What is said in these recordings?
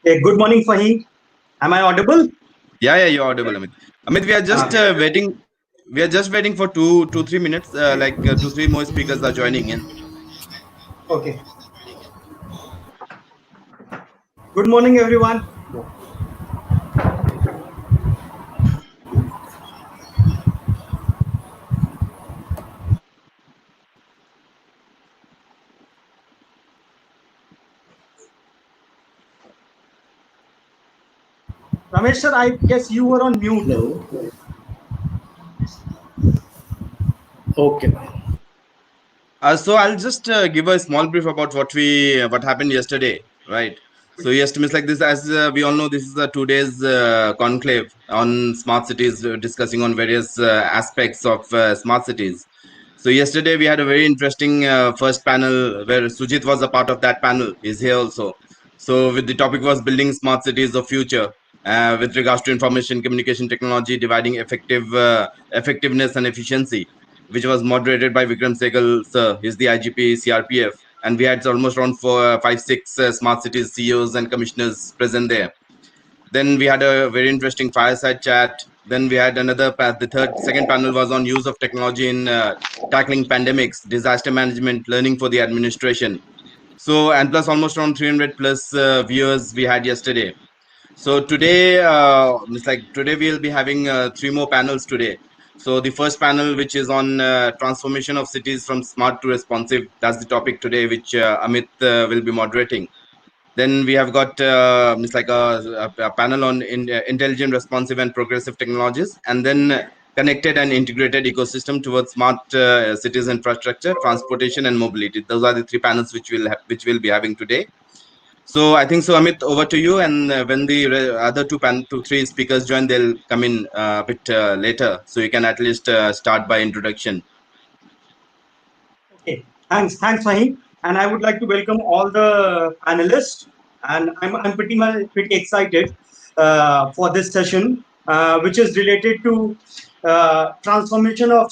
Good morning, Fahim. Am I audible? Yeah, you're audible, Amit. Amit, we are just waiting. We are just waiting for 3 minutes. Like 2, 3 more speakers are joining in. Okay. Good morning, everyone. Ramesh sir, I guess you were on mute. Hello. Okay. So I'll just give a small brief about what happened yesterday, right? So yesterday is like this, as we all know, this is a 2 days conclave on smart cities, discussing on various aspects of smart cities. So yesterday we had a very interesting first panel where Sujit was a part of that panel. He's here also. So with the topic was building smart cities of future. With regards to information communication technology, dividing effectiveness and efficiency, which was moderated by Vikram Sehgal, sir. He's the IGP CRPF, and we had almost around 5, 6 smart cities CEOs and commissioners present there. Then we had a very interesting fireside chat. Then we had second panel was on use of technology in tackling pandemics, disaster management, learning for the administration. So and plus almost around 300 plus viewers we had yesterday. So today, today we'll be having 3 more panels today. So the first panel, which is on transformation of cities from smart to responsive, that's the topic today, which Amit will be moderating. Then we have got a panel on intelligent, responsive, and progressive technologies, and then connected and integrated ecosystem towards smart cities infrastructure, transportation, and mobility. Those are the 3 panels which we'll be having today. So I think so, Amit, over to you. And when the other 3 speakers join, they'll come in a bit later. So you can at least start by introduction. Okay. Thanks, Fahim. And I would like to welcome all the panelists. And I'm pretty excited for this session, which is related to transformation of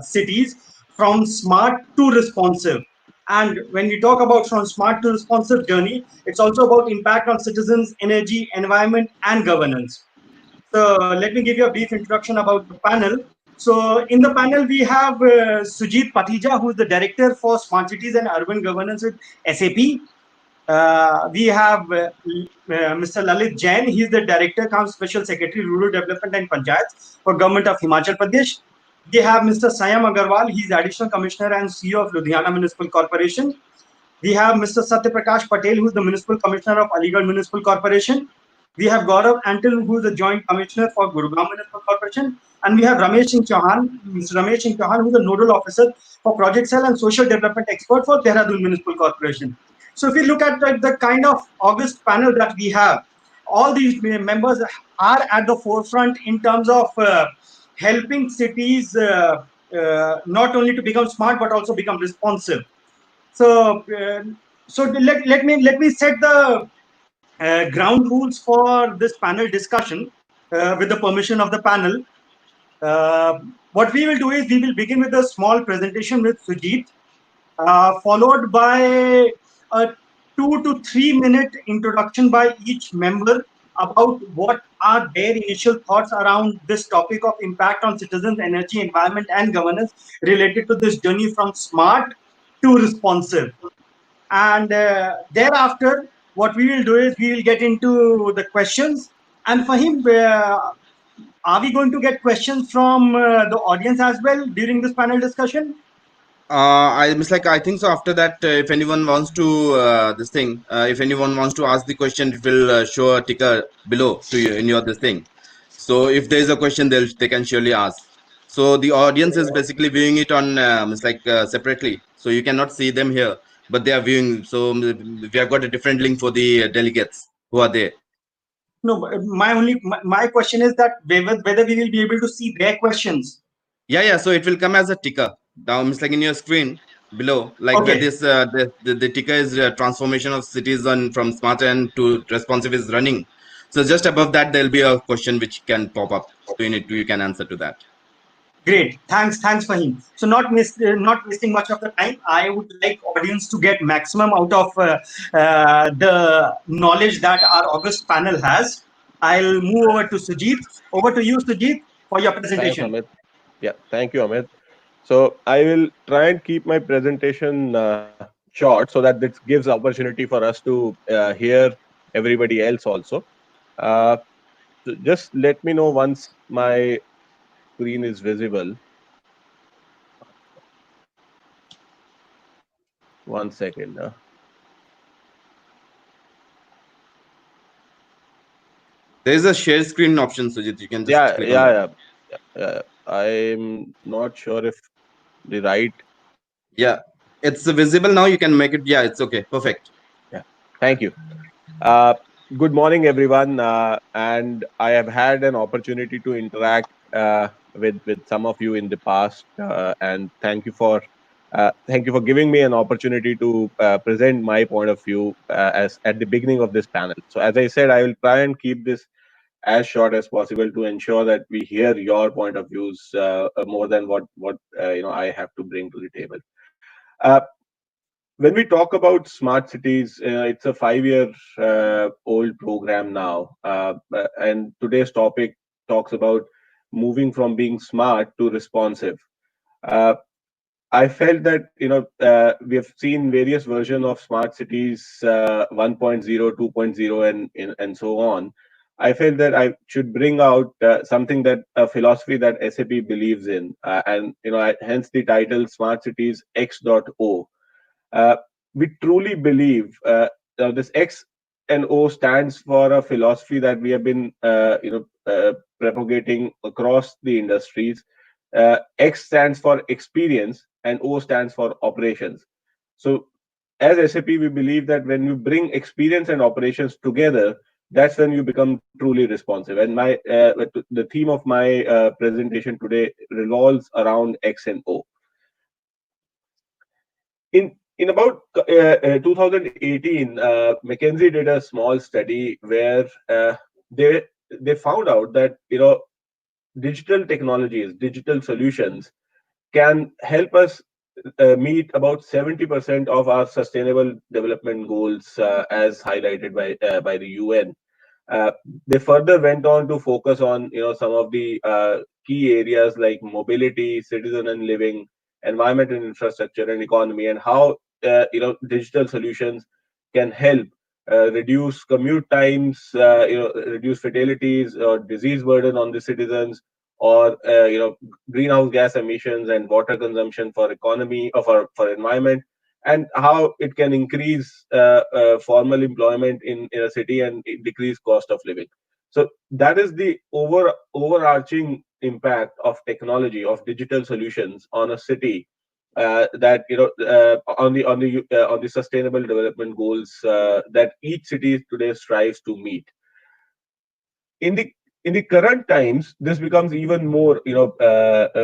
cities from smart to responsive. And when we talk about from smart to responsive journey, it's also about impact on citizens, energy, environment, and governance. So let me give you a brief introduction about the panel. So in the panel, we have Sujit Patija, who is the Director for Smart Cities and Urban Governance with SAP. We have Mr. Lalit Jain. He is the Director cum Special Secretary, Rural Development and Panchayats for Government of Himachal Pradesh. We have Mr. Sayam Agarwal. He is Additional Commissioner and CEO of Ludhiana Municipal Corporation. We have Mr. Satya Prakash Patel, who is the Municipal Commissioner of Aligarh Municipal Corporation. We have Gaurav Antil, who is the Joint Commissioner for Gurgaon Municipal Corporation. And we have Ramesh Singh Chauhan, Mr. Ramesh Singh Chauhan, who is the Nodal Officer for Project Cell and Social Development Expert for Dehradun Municipal Corporation. So if you look at the kind of August panel that we have, all these members are at the forefront in terms of helping cities not only to become smart, but also become responsive. So, let me set the ground rules for this panel discussion with the permission of the panel. What we will do is we will begin with a small presentation with Sujit, followed by a 2 to 3 minute introduction by each member about what are their initial thoughts around this topic of impact on citizens, energy, environment, and governance related to this journey from smart to responsive. And thereafter, what we will do is we will get into the questions. And Fahim, are we going to get questions from the audience as well during this panel discussion? I think so. After that, if anyone wants to if anyone wants to ask the question, it will show a ticker below to you in your this thing. So if there is a question, they can surely ask. So the audience is basically viewing it on separately, so you cannot see them here, but they are viewing. So we have got a different link for the delegates who are there. No, my question is that whether we will be able to see their questions. Yeah. So it will come as a ticker down, like in your screen below, like Okay. where this the ticker is transformation of cities from smart and to responsive is running. So just above that, there'll be a question which can pop up. So you can answer to that. Great. Thanks, Fahim. So not wasting much of the time, I would like audience to get maximum out of the knowledge that our August panel has. I'll move over to Sujit. Over to you, Sujit, for your Thanks, presentation. Amit. Yeah, thank you, Amit. So I will try and keep my presentation short so that this gives opportunity for us to hear everybody else also. Uh, so just let me know once my screen is visible. One second. There is a share screen option, Sujit. You can just Yeah, click on yeah, that. yeah, I'm not sure if the right. Yeah, it's visible now. You can make it. Yeah, it's okay. Perfect. Yeah, thank you. Uh, Good morning, everyone. And I have had an opportunity to interact with some of you in the past, and thank you for giving me an opportunity to present my point of view as at the beginning of this panel. So, as I said, I will try and keep this as short as possible to ensure that we hear your point of views more than what I have to bring to the table. Uh, when we talk about smart cities, it's a 5 year old program now. And today's topic talks about moving from being smart to responsive. Uh, I felt that we have seen various versions of smart cities 1.0, 2.0, and so on. I felt that I should bring out something that a philosophy that SAP believes in, and hence the title Smart Cities X.O. uh, we truly believe this X and O stands for a philosophy that we have been propagating across the industries. X stands for experience and O stands for operations. So as SAP, we believe that when you bring experience and operations together, that's when you become truly responsive. And the theme of my presentation today revolves around X and O. In about 2018, McKinsey did a small study where they they found out that digital technologies, digital solutions can help us meet about 70% of our sustainable development goals, as highlighted by the UN. uh, they further went on to focus on some of the key areas like mobility, citizen and living, environment and infrastructure, and economy, and how digital solutions can help reduce commute times, reduce fatalities or disease burden on the citizens, or greenhouse gas emissions and water consumption for economy or for environment, and how it can increase formal employment in a city and decrease cost of living. So that is the overarching impact of technology, of digital solutions on a city, that on the sustainable development goals that each city today strives to meet. In the in the current times, this becomes even more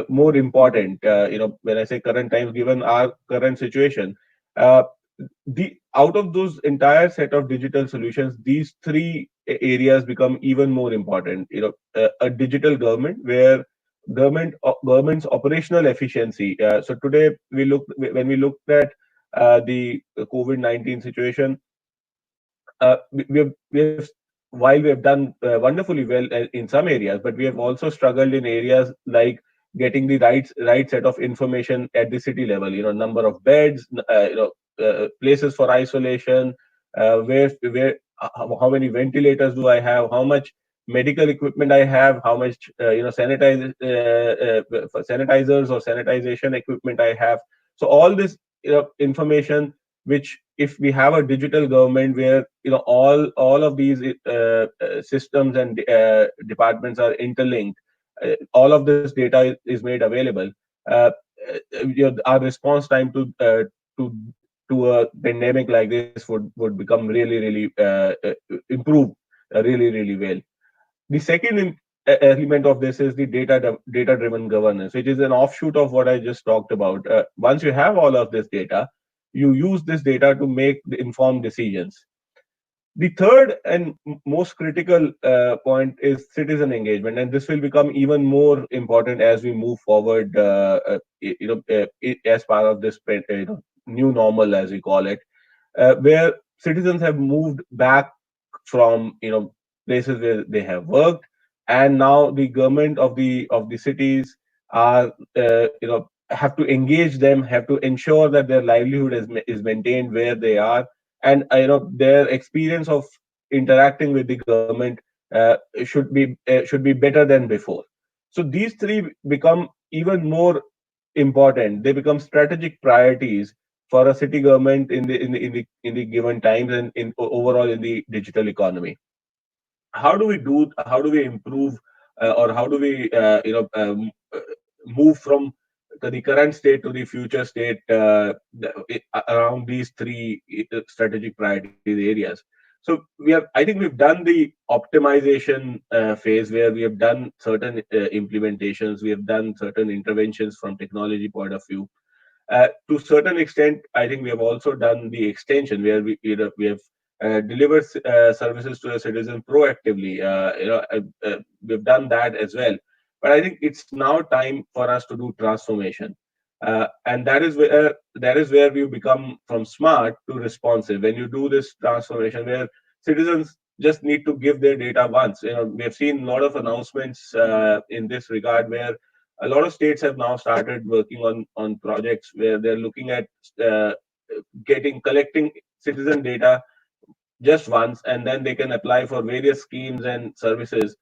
more important. When I say current times, given our current situation, uh, the out of those entire set of digital solutions, these three areas become even more important. A digital government where government's operational efficiency. So today when we looked at the COVID-19 situation, we have while we have done wonderfully well in some areas, but we have also struggled in areas like getting the right set of information at the city level. Number of beds, places for isolation, how many ventilators do I have, how much medical equipment I have, how much sanitizers or sanitization equipment I have. So all this information, which if we have a digital government where all of these systems and departments are interlinked, all of this data is made available. uh, our response time to a pandemic like this would become really really improve really well. The second element of this is the data driven governance, which is an offshoot of what I just talked about. Once you have all of this data, you use this data to make the informed decisions. The third and most critical point is citizen engagement, and this will become even more important as we move forward. As part of this new normal, as we call it, where citizens have moved back from places where they have worked, and now the government of the cities are have to engage them, have to ensure that their livelihood is maintained where they are, and their experience of interacting with the government should be better than before. So these three become even more important. They become strategic priorities for a city government in the given times, and overall in the digital economy. How do we improve, or how do we move from the current state to the future state, around these three strategic priorities areas? So I think we've done the optimization phase, where we have done certain implementations, we have done certain interventions from technology point of view. To certain extent, I think we have also done the extension, where we have delivered services to a citizen proactively. We've done that as well. But I think it's now time for us to do transformation, and that is where we become from smart to responsive. When you do this transformation, where citizens just need to give their data once. We have seen a lot of announcements in this regard, where a lot of states have now started working on projects where they're looking at uh, collecting citizen data just once, and then they can apply for various schemes and services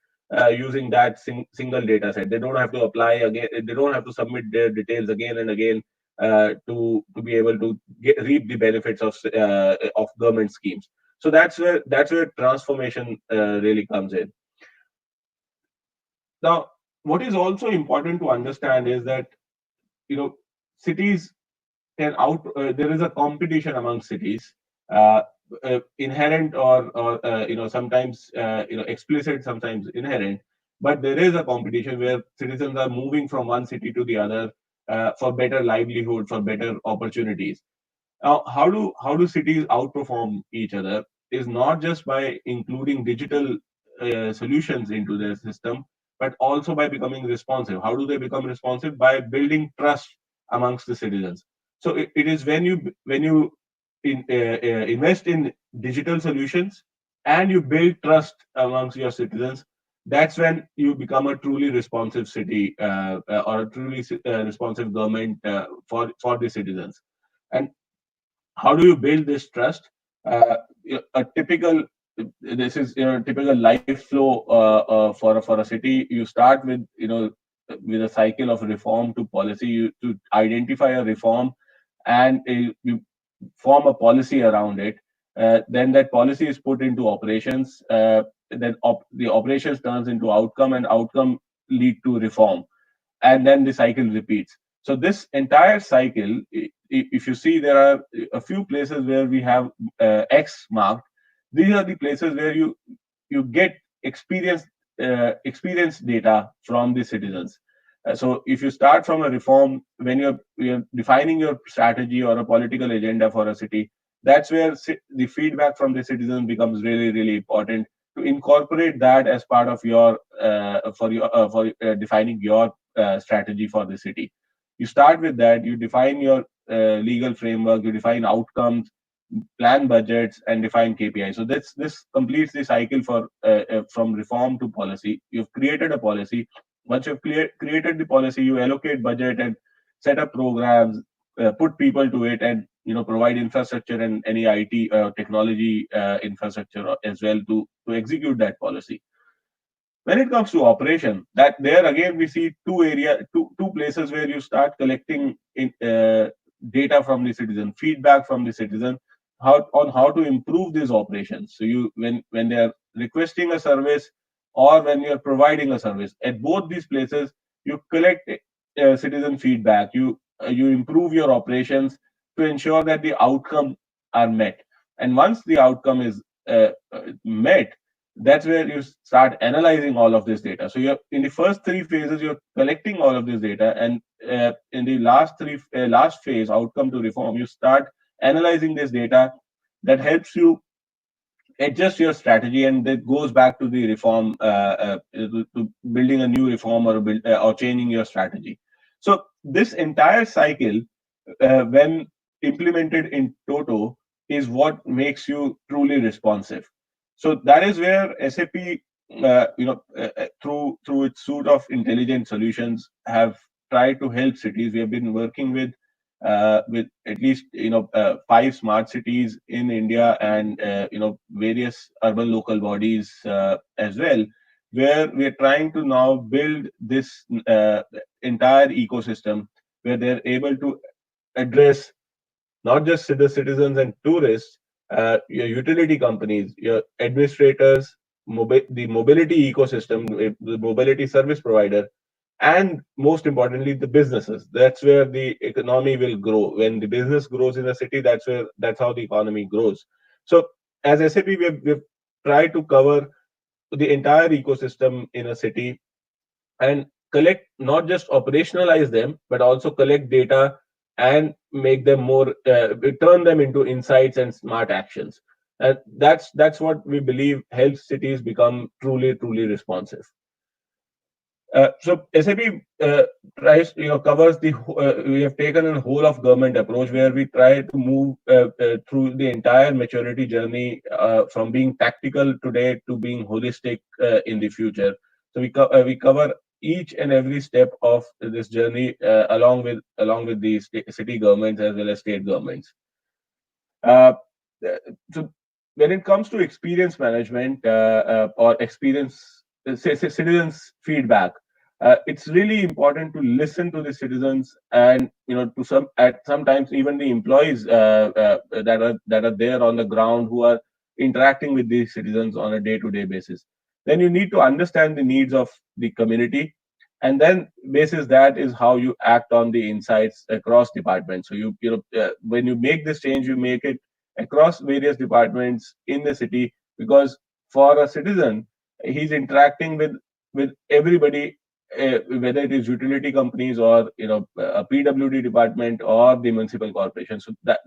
using that single data set. They don't have to apply again, they don't have to submit their details again and again to be able to reap the benefits of government schemes. So that's where transformation really comes in. Now, what is also important to understand is that cities there is a competition among cities, uh, inherent, or sometimes explicit, sometimes inherent. But there is a competition where citizens are moving from one city to the other for better livelihood, for better opportunities. Now, how do cities outperform each other is not just by including digital solutions into their system, but also by becoming responsive. How do they become responsive? By building trust amongst the citizens. So it is when you invest in digital solutions and you build trust amongst your citizens. That's when you become a truly responsive city, or a truly responsive government for the citizens. And how do you build this trust? A typical This is typical life flow for a city. You start with a cycle of reform to policy. You to identify a reform, and you form a policy around it. Then that policy is put into operations. The operations turns into outcome, and outcome lead to reform, and then the cycle repeats. So this entire cycle, if you see, there are a few places where we have X marked. These are the places where you get experience experience data from the citizens. So if you start from a reform, when you're defining your strategy or a political agenda for a city, that's where the feedback from the citizens becomes really, really important, to incorporate that as part of your for defining your strategy for the city. You start with that. You define your legal framework. You define outcomes, plan budgets, and define KPI. So this completes the cycle for from reform to policy. You've created a policy. Once you've created the policy, you allocate budget and set up programs, put people to it, and provide infrastructure and any IT technology infrastructure as well to execute that policy. When it comes to operation, that there again we see two places where you start collecting data from the citizen, feedback from the citizen, how to improve these operations. So when they are requesting a service, or when you are providing a service, at both these places you collect citizen feedback. You improve your operations to ensure that the outcome are met. And once the outcome is met, that's where you start analyzing all of this data. So you're in the first three phases, you're collecting all of this data, and in the last phase, outcome to reform, you start analyzing this data. That helps you adjust your strategy, and that goes back to the reform, to building a new reform, or or changing your strategy. So this entire cycle, when implemented in toto, is what makes you truly responsive. So that is where SAP, through its suite of intelligent solutions, have tried to help cities. We have been working with at least five smart cities in India, and various urban local bodies as well, where we are trying to now build this entire ecosystem, where they're able to address not just the citizens and tourists, your utility companies, your administrators, the mobility ecosystem, the mobility service provider, and most importantly, the businesses. That's where the economy will grow. When the business grows in a city, that's how the economy grows. So, as SAP, we've tried to cover the entire ecosystem in a city, and collect, not just operationalize them, but also collect data and make them more, turn them into insights and smart actions. That's what we believe helps cities become truly responsive. So SAP tries, covers we have taken a whole of government approach, where we try to move through the entire maturity journey, from being tactical today to being holistic in the future. So we cover each and every step of this journey, along with the city governments as well as state governments. Uh, so when it comes to experience management, or experience, citizens feedback, it's really important to listen to the citizens, and to sometimes even the employees that are there on the ground, who are interacting with these citizens on a day-to-day basis. Then you need to understand the needs of the community, and then basis that is how you act on the insights across departments. So when you make this change, you make it across various departments in the city, because for a citizen, he's interacting with everybody, whether it is utility companies, or a PWD department, or the municipal corporation. So that,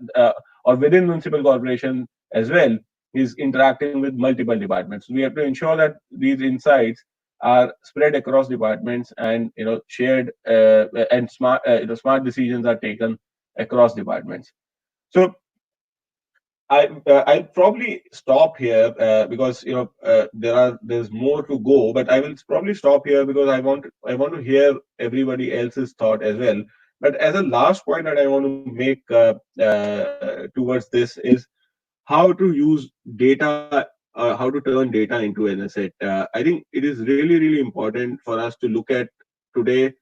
or within municipal corporation as well, is interacting with multiple departments. We have to ensure that these insights are spread across departments, and shared, and smart decisions are taken across departments. So I'll probably stop here, because there's more to go, but I will probably stop here, because I want to hear everybody else's thought as well. But as a last point that I want to make towards this is how to use data, how to turn data into an asset. I think it is really important for us to look at today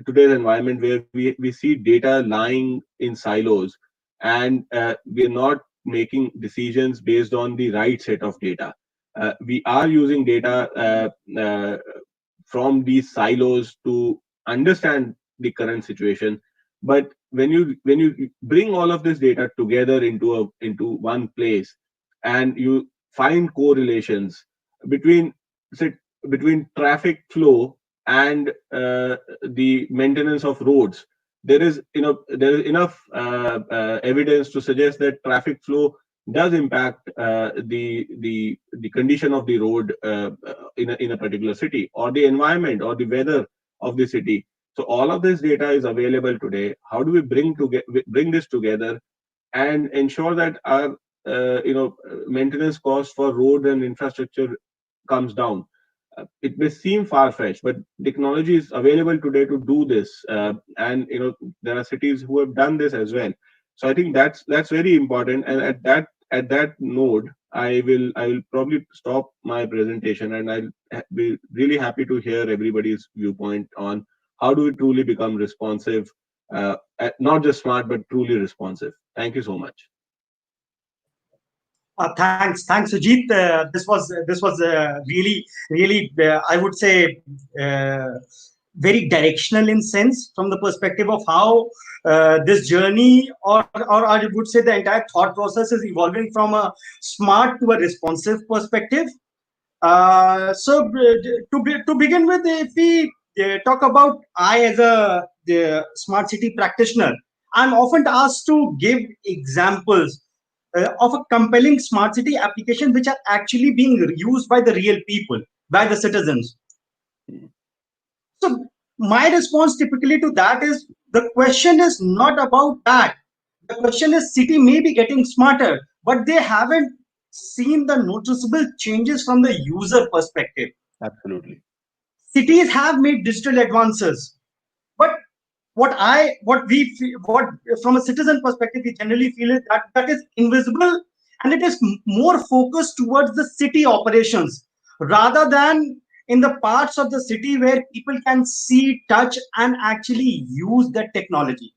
today's environment, where we see data lying in silos, and we're not making decisions based on the right set of data. We are using data from these silos to understand the current situation. But when you bring all of this data together into one place, and you find correlations between, say, between traffic flow and the maintenance of roads, there is enough evidence to suggest that traffic flow does impact the condition of the road in a particular city, or the environment, or the weather of the city. So all of this data is available today. How do we bring this together, and ensure that our maintenance cost for road and infrastructure comes down? It may seem far-fetched, but technology is available today to do this, and there are cities who have done this as well. So I think that's very important. And at that note, I will probably stop my presentation, and I'll be really happy to hear everybody's viewpoint on how do we truly become responsive, not just smart, but truly responsive. Thank you so much. Thanks, Sujit. This was really, I would say, uh, very directional in sense, from the perspective of how this journey, or I would say the entire thought process, is evolving from a smart to a responsive perspective. To begin with, if we talk about, I as a the smart city practitioner, I'm often asked to give examples of a compelling smart city application which are actually being used by the real people, by the citizens. So my response typically to that is, the question is not about that. The question is, city may be getting smarter, but they haven't seen the noticeable changes from the user perspective. Absolutely. Cities have made digital advances, but what from a citizen perspective we generally feel is that that is invisible, and it is more focused towards the city operations rather than in the parts of the city where people can see, touch, and actually use that technology.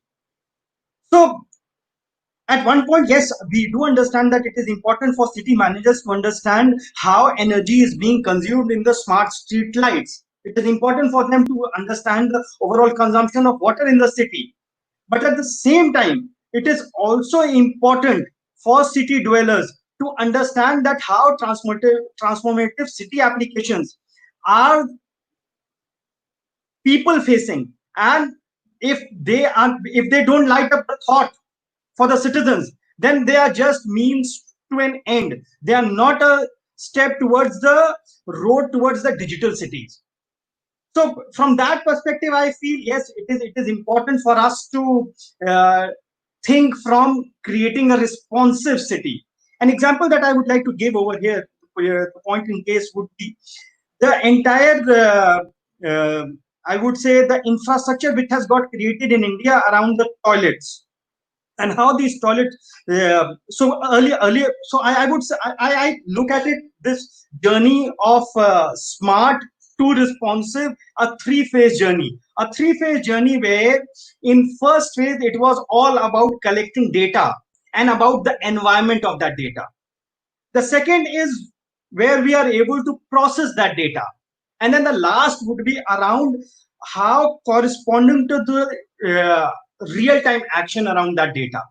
So at one point, yes, we do understand that it is important for city managers to understand how energy is being consumed in the smart street lights. It is important for them to understand the overall consumption of water in the city. But at the same time, it is also important for city dwellers to understand that how transformative city applications are people facing, and if they don't light up the thought for the citizens, then they are just means to an end. They are not a step towards the road towards the digital cities. So from that perspective, I feel yes, it is important for us to uh, think from creating a responsive city. An example that I would like to give over here, the point in case would be the entire uh, I would say the infrastructure which has got created in India around the toilets, and how these toilets so earlier so I would say I look at it, this journey of smart to responsive, a three-phase journey where in first phase it was all about collecting data and about the environment of that data. The second is where we are able to process that data, and then the last would be around how corresponding to the real-time action around that data.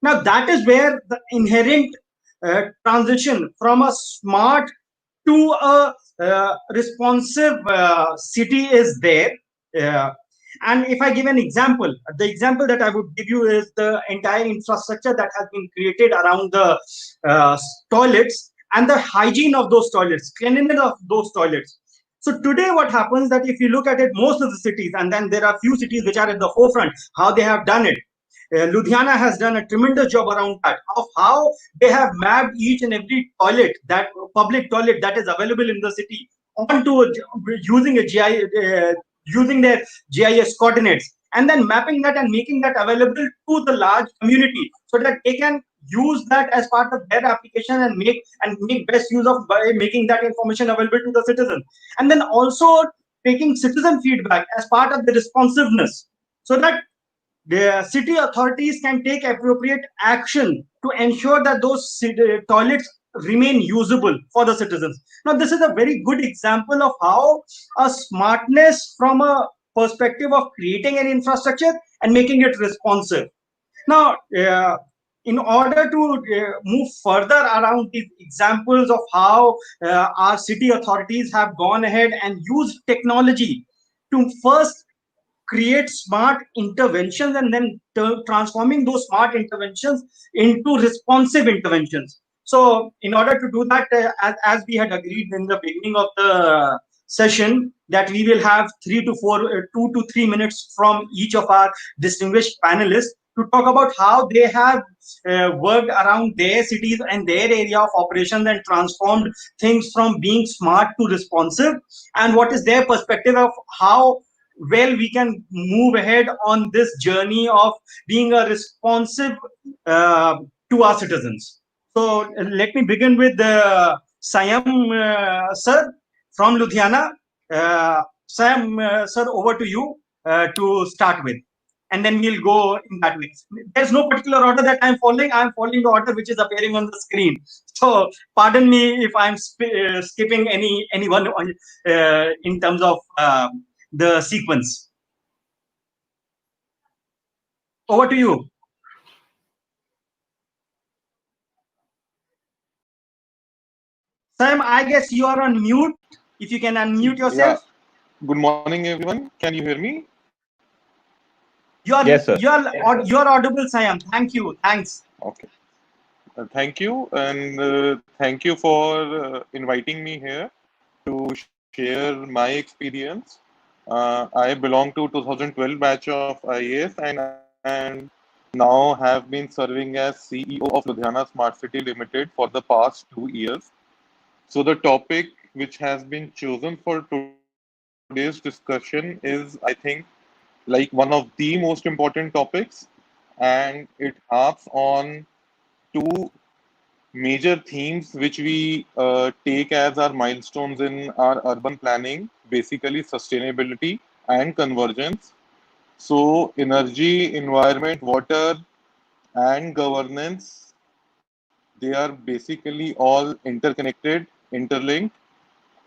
Now, that is where the inherent transition from a smart to a responsive city is there. Uh, and if I give an example, the example that I would give you is the entire infrastructure that has been created around the uh, toilets and the hygiene of those toilets, cleanliness of those toilets. So today, what happens that if you look at it, most of the cities, and then there are few cities which are at the forefront, how they have done it. Ludhiana has done a tremendous job around that, of how they have mapped each and every toilet, that public toilet that is available in the city, onto using a GI, using their GIS coordinates, and then mapping that and making that available to the large community, so that they can use that as part of their application and make best use of by making that information available to the citizen, and then also taking citizen feedback as part of the responsiveness, so that the city authorities can take appropriate action to ensure that those toilets remain usable for the citizens. Now, this is a very good example of how a smartness from a perspective of creating an infrastructure and making it responsive. Now, in order to move further around these examples of how our city authorities have gone ahead and used technology to first create smart interventions and then transforming those smart interventions into responsive interventions. So in order to do that, as we had agreed in the beginning of the session, that we will have 2 to 3 minutes from each of our distinguished panelists to talk about how they have worked around their cities and their area of operations and transformed things from being smart to responsive, and what is their perspective of how well we can move ahead on this journey of being a responsive uh, to our citizens. So let me begin with Sayam sir from Ludhiana. Sayam sir, over to you to start with, and then we'll go in that way. There's no particular order that I'm following. I'm following the order which is appearing on the screen. So pardon me if I'm skipping anyone in terms of the sequence. Over to you. Sam, I guess you are on mute. If you can unmute yourself. Yeah. Good morning, everyone. Can you hear me? You are Yes, sir. you are audible, Sam. Thank you. Thanks. Okay. Thank you, and thank you for inviting me here to share my experience. I belong to 2012 batch of IAS and now have been serving as CEO of Ludhiana Smart City Limited for the past 2 years. So the topic which has been chosen for today's discussion is, I think, like one of the most important topics, and it harps on two major themes which we take as our milestones in our urban planning, basically sustainability and convergence. So, energy, environment, water, and governance, they are basically all interconnected, interlinked,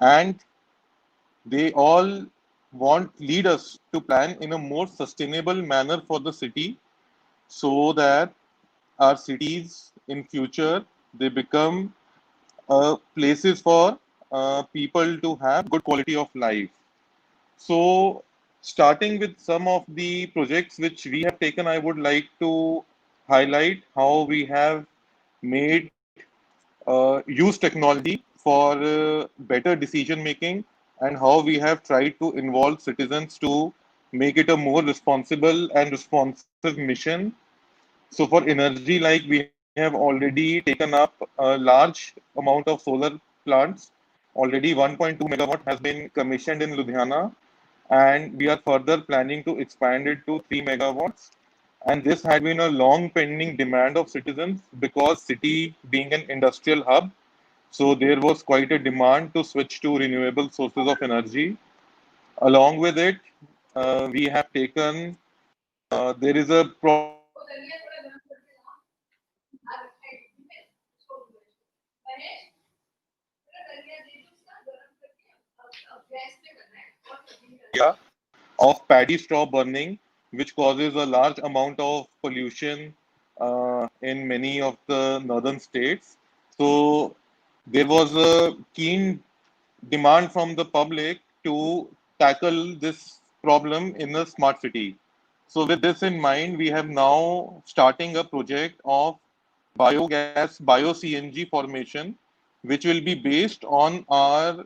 and they all want lead us to plan in a more sustainable manner for the city so that our cities in future they become places for people to have good quality of life. So, starting with some of the projects which we have taken, I would like to highlight how we have made use technology for better decision making and how we have tried to involve citizens to make it a more responsible and responsive mission. So for energy, like we have already taken up a large amount of solar plants. Already 1.2 megawatt has been commissioned in Ludhiana, and we are further planning to expand it to 3 megawatts. And this had been a long pending demand of citizens because city being an industrial hub, so there was quite a demand to switch to renewable sources of energy. Along with it, we have taken there is a of paddy straw burning, which causes a large amount of pollution in many of the northern states. So there was a keen demand from the public to tackle this problem in a smart city. So with this in mind, we have now starting a project of biogas, bio-CNG formation, which will be based on our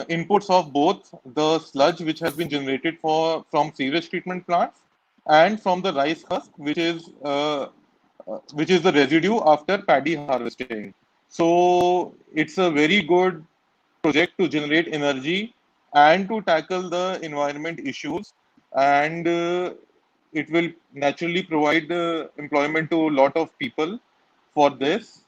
inputs of both the sludge which has been generated from sewage treatment plants and from the rice husk, which is the residue after paddy harvesting. So it's a very good project to generate energy and to tackle the environment issues, and it will naturally provide employment to a lot of people for this.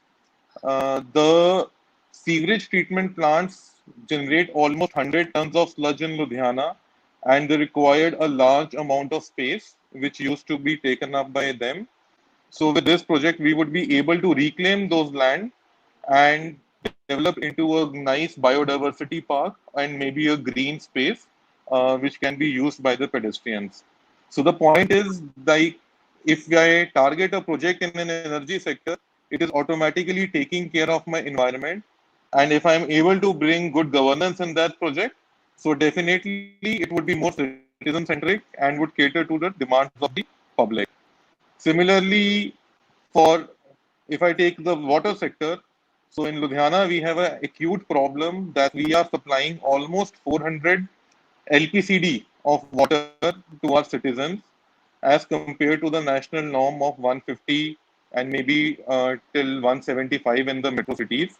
The sewage treatment plants generate almost 100 tons of sludge in Ludhiana, and they required a large amount of space, which used to be taken up by them. So, with this project, we would be able to reclaim those land and develop into a nice biodiversity park and maybe a green space, which can be used by the pedestrians. So, the point is like if I target a project in an energy sector, it is automatically taking care of my environment. And if I'm able to bring good governance in that project, so definitely it would be more citizen centric and would cater to the demands of the public. Similarly, for if I take the water sector, so in Ludhiana we have an acute problem that we are supplying almost 400 LPCD of water to our citizens as compared to the national norm of 150 and maybe till 175 in the metro cities.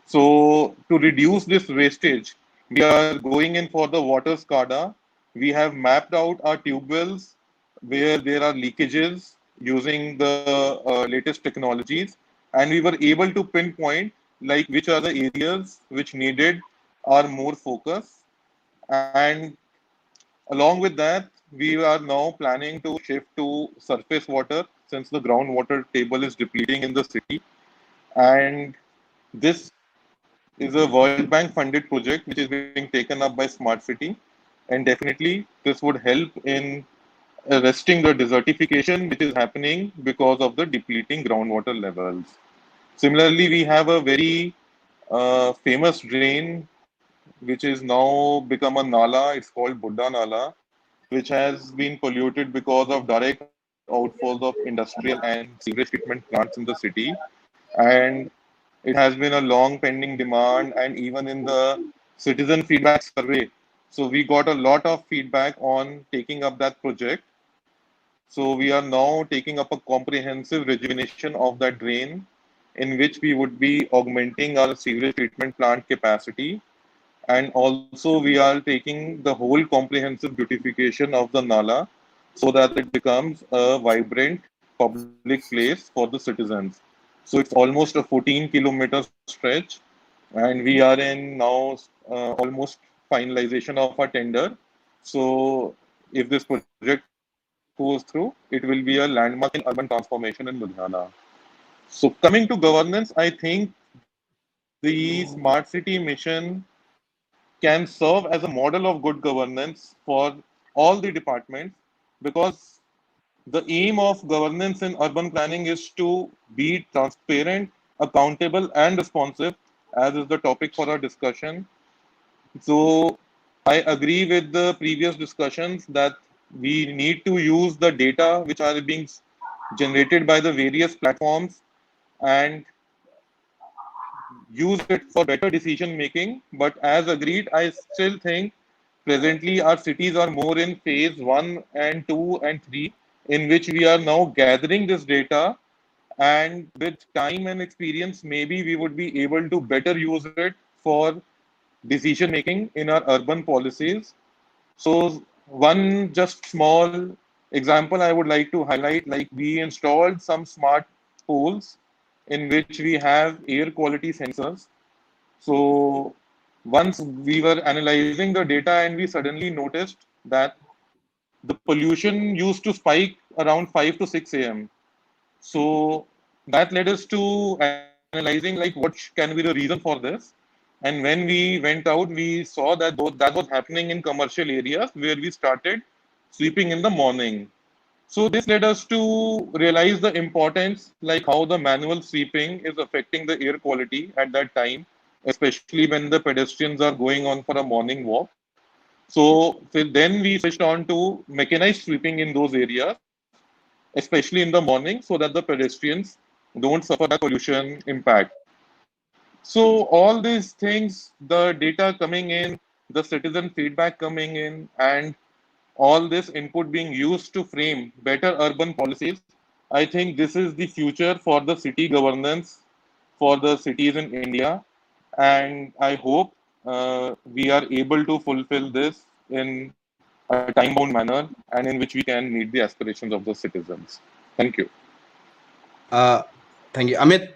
So to reduce this wastage, we are going in for the water SCADA. We have mapped out our tube wells where there are leakages using the latest technologies, and we were able to pinpoint like which are the areas which needed our more focus. And along with that, we are now planning to shift to surface water since the groundwater table is depleting in the city. And this is a World Bank funded project which is being taken up by Smart City. And definitely, this would help in arresting the desertification which is happening because of the depleting groundwater levels. Similarly, we have a very famous drain which is now become a nala. It's called Buddha Nala, which has been polluted because of direct outfalls of industrial and sewage treatment plants in the city. and it has been a long pending demand. And even in the citizen feedback survey, so we got a lot of feedback on taking up that project. So we are now taking up a comprehensive rejuvenation of that drain, in which we would be augmenting our sewage treatment plant capacity, and also we are taking the whole comprehensive beautification of the Nala so that it becomes a vibrant public place for the citizens. So it's almost a 14-kilometer stretch, and we are in now almost finalization of our tender. So if this project goes through, it will be a landmark in urban transformation in Ludhiana. So coming to governance, I think the smart city mission can serve as a model of good governance for all the departments, because the aim of governance in urban planning is to be transparent, accountable, and responsive, as is the topic for our discussion. So I agree with the previous discussions that we need to use the data which are being generated by the various platforms and use it for better decision making. But as agreed, I still think presently our cities are more in phase one and two and three, in which we are now gathering this data. And with time and experience, maybe we would be able to better use it for decision making in our urban policies. So, one just small example I would like to highlight, like we installed some smart poles in which we have air quality sensors. So once we were analyzing the data and we suddenly noticed that the pollution used to spike around 5 to 6 a.m. So that led us to analyzing like what can be the reason for this. And when we went out, we saw that that was happening in commercial areas where we started sweeping in the morning. So this led us to realize the importance, like how the manual sweeping is affecting the air quality at that time, especially when the pedestrians are going on for a morning walk. So then we switched on to mechanized sweeping in those areas, especially in the morning, so that the pedestrians don't suffer that pollution impact. So all these things, the data coming in, the citizen feedback coming in, and all this input being used to frame better urban policies, I think this is the future for the city governance for the cities in India. And I hope we are able to fulfill this in a time bound manner and in which we can meet the aspirations of the citizens. Thank you. Uh, Thank you, Amit.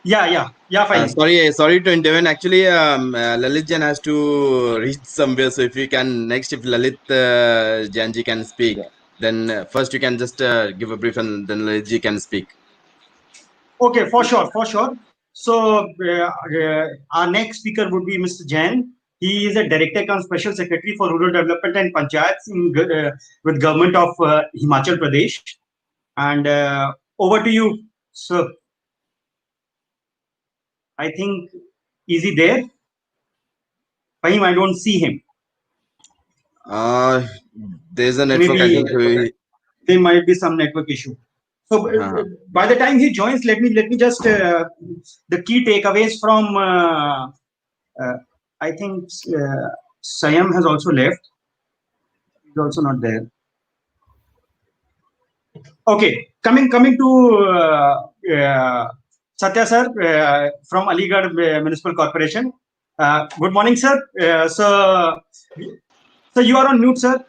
Yeah, fine. Sorry to intervene. Actually, Lalit Jan has to reach somewhere. So if you can next, if Lalit Janji can speak, Yeah. then first you can just give a brief, and then Lalit Ji can speak. Okay, for sure, for sure. So our next speaker would be Mr. Jain. He is a director cum special secretary for rural development and panchayats with government of Himachal Pradesh. And over to you, sir. I think is he there? Fahim, I don't see him. There's a network. I Maybe think. there might be some network issue. So by the time he joins, let me just the key takeaways from. Uh, I think Sayam has also left. He's also not there. Okay, coming to Satya sir from Aligarh Municipal Corporation. Good morning, sir. So you are on mute, sir.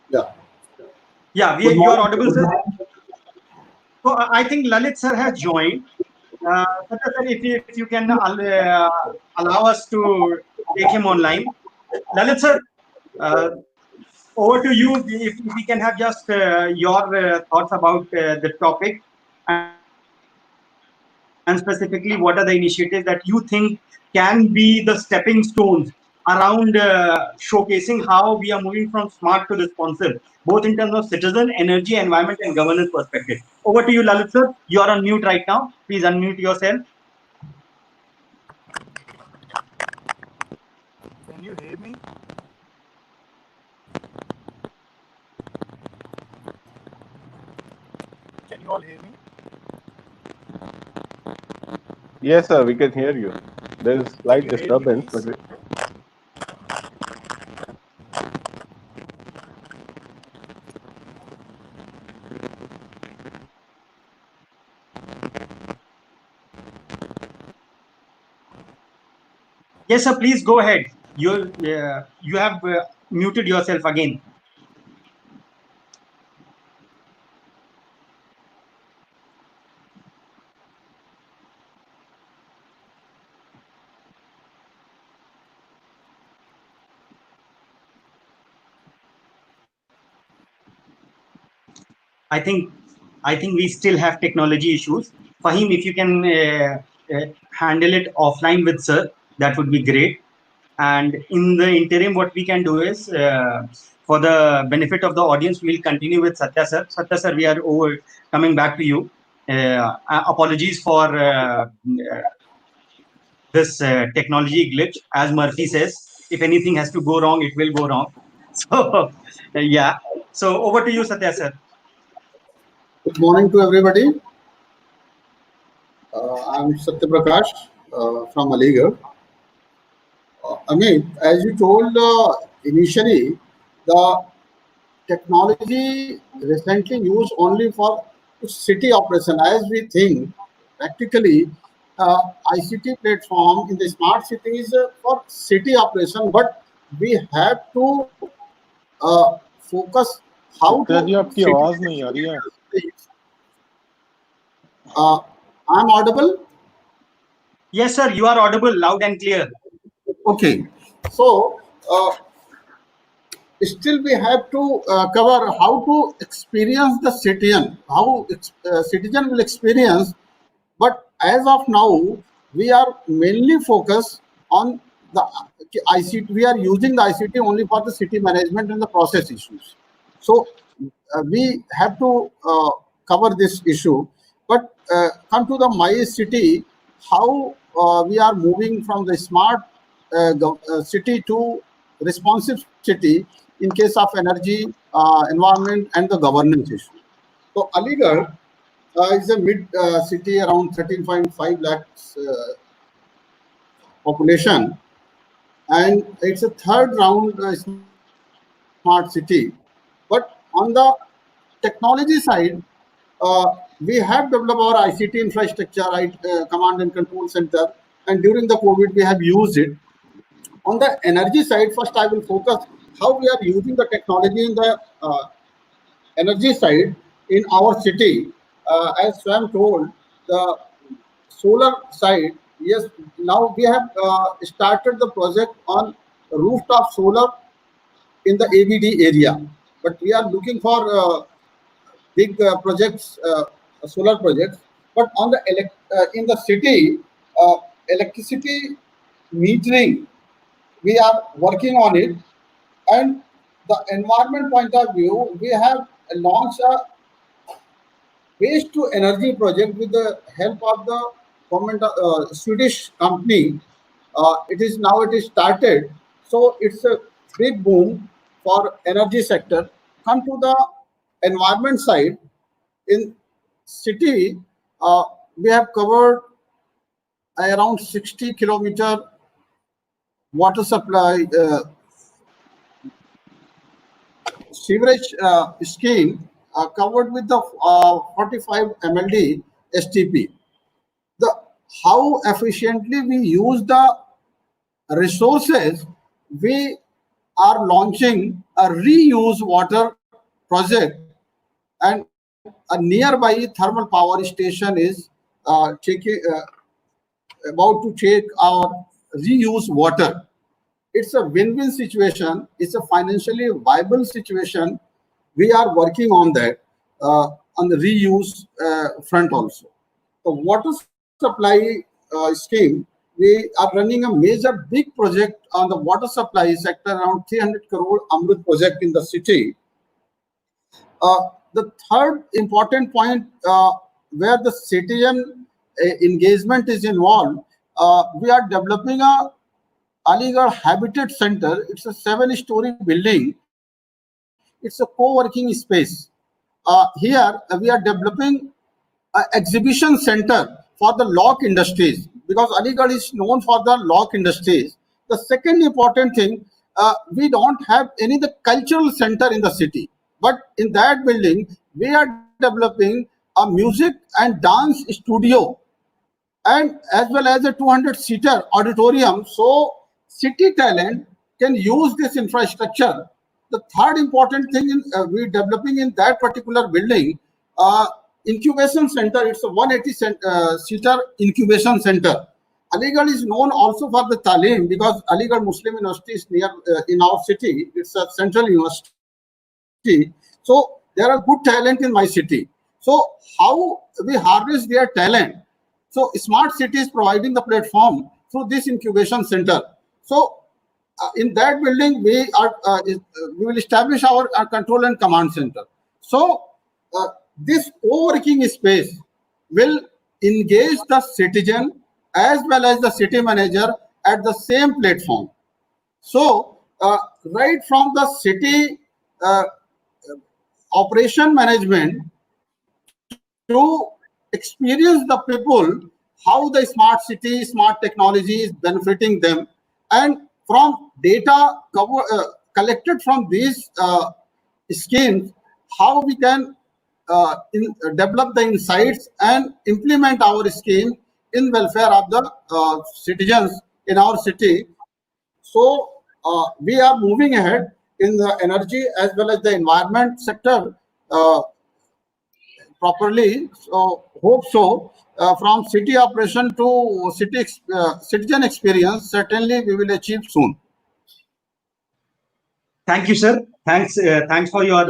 Yeah. Yeah, Good you are morning. audible, sir. So I think Lalit sir has joined. Satya sir, if you can allow us to take him online. Lalit sir, uh, over to you. If we can have just your thoughts about the topic, and specifically, what are the initiatives that you think can be the stepping stones around showcasing how we are moving from smart to responsive, both in terms of citizen, energy, environment, and governance perspective. Over to you, Lalit sir. You are on mute right now. Please unmute yourself. Can you hear me? Can you all hear me? Yes, sir, we can hear you. There is slight Can you hear me, disturbance, please? but Yes, sir. Please go ahead. You have muted yourself again. I think I think we still have technology issues. Fahim, if you can handle it offline with sir, that would be great. And in the interim, what we can do is, for the benefit of the audience, we'll continue with Satya sir. Satya sir, we are over coming back to you. Apologies for this technology glitch. As Murphy says, if anything has to go wrong, it will go wrong. So, yeah. So over to you, Satya sir. Good morning to everybody. I'm Satya Prakash from Aligarh. Amit, as you told initially, the technology recently used only for city operation. As we think, practically, ICT platform in the smart cities for city operation, but we have to focus how Satya to जी आपकी city आवाज नहीं आ रही है. uh, I'm audible. Yes, sir. You are audible, loud and clear. Okay, so still we have to cover how to experience the citizen, how citizen will experience. But as of now, we are mainly focused on the ICT. We are using the ICT only for the city management and the process issues. So we have to cover this issue. But come to the My City, how we are moving from the smart city to responsive city in case of energy, environment, and the governance issue. So Aligarh is a mid city around 13.5 lakhs population, and it's a third round smart city. But on the technology side, we have developed our ICT infrastructure, command and control center, and during the COVID we have used it. On the energy side, first I will focus how we are using the technology in the energy side in our city. As Swam told, the solar side, yes, now we have started the project on rooftop solar in the ABD area. But we are looking for big projects, solar projects. But on the in the city, electricity metering, we are working on it. And the environment point of view, we have launched a waste to energy project with the help of the government Swedish company. It is started, so it's a big boom for energy sector. Come to the environment side. In city, we have covered around 60 kilometer water supply sewerage scheme covered with the 45 MLD STP. The how efficiently we use the resources, we are launching a reuse water project, and a nearby thermal power station is about to take our reuse water. It's a win-win situation. It's a financially viable situation. We are working on that on the reuse front also. The water supply scheme, we are running a major big project on the water supply sector, around 300 crore Amrit project in the city. The third important point where the citizen engagement is involved, we are developing a Aligarh Habitat Center. It's a 7-story building. It's a co-working space. Here we are developing an exhibition center for the lock industries. because Aligarh is known for the lock industries. The second important thing, we don't have any the cultural center in the city, but in that building we are developing a music and dance studio and as well as a 200-seater auditorium. So city talent can use this infrastructure. The third important thing in we developing in that particular building, uh, incubation center. It's a 180-seater incubation center. Aligarh is known also for the Talim because Aligarh Muslim University is near in our city. It's a central university. So there are good talent in my city. So how we harness their talent? So smart city is providing the platform through this incubation center. So in that building, we will establish our control and command center. So this co-working space will engage the citizen as well as the city manager at the same platform. So right from the city operation management to experience the people how the smart city, smart technology is benefiting them, and from data collected from these schemes, how we can develop the insights and implement our scheme in welfare of the citizens in our city. So we are moving ahead in the energy as well as the environment sector properly. So hope so. From city operation to citizen experience, certainly we will achieve soon. Thank you, sir. Thanks for your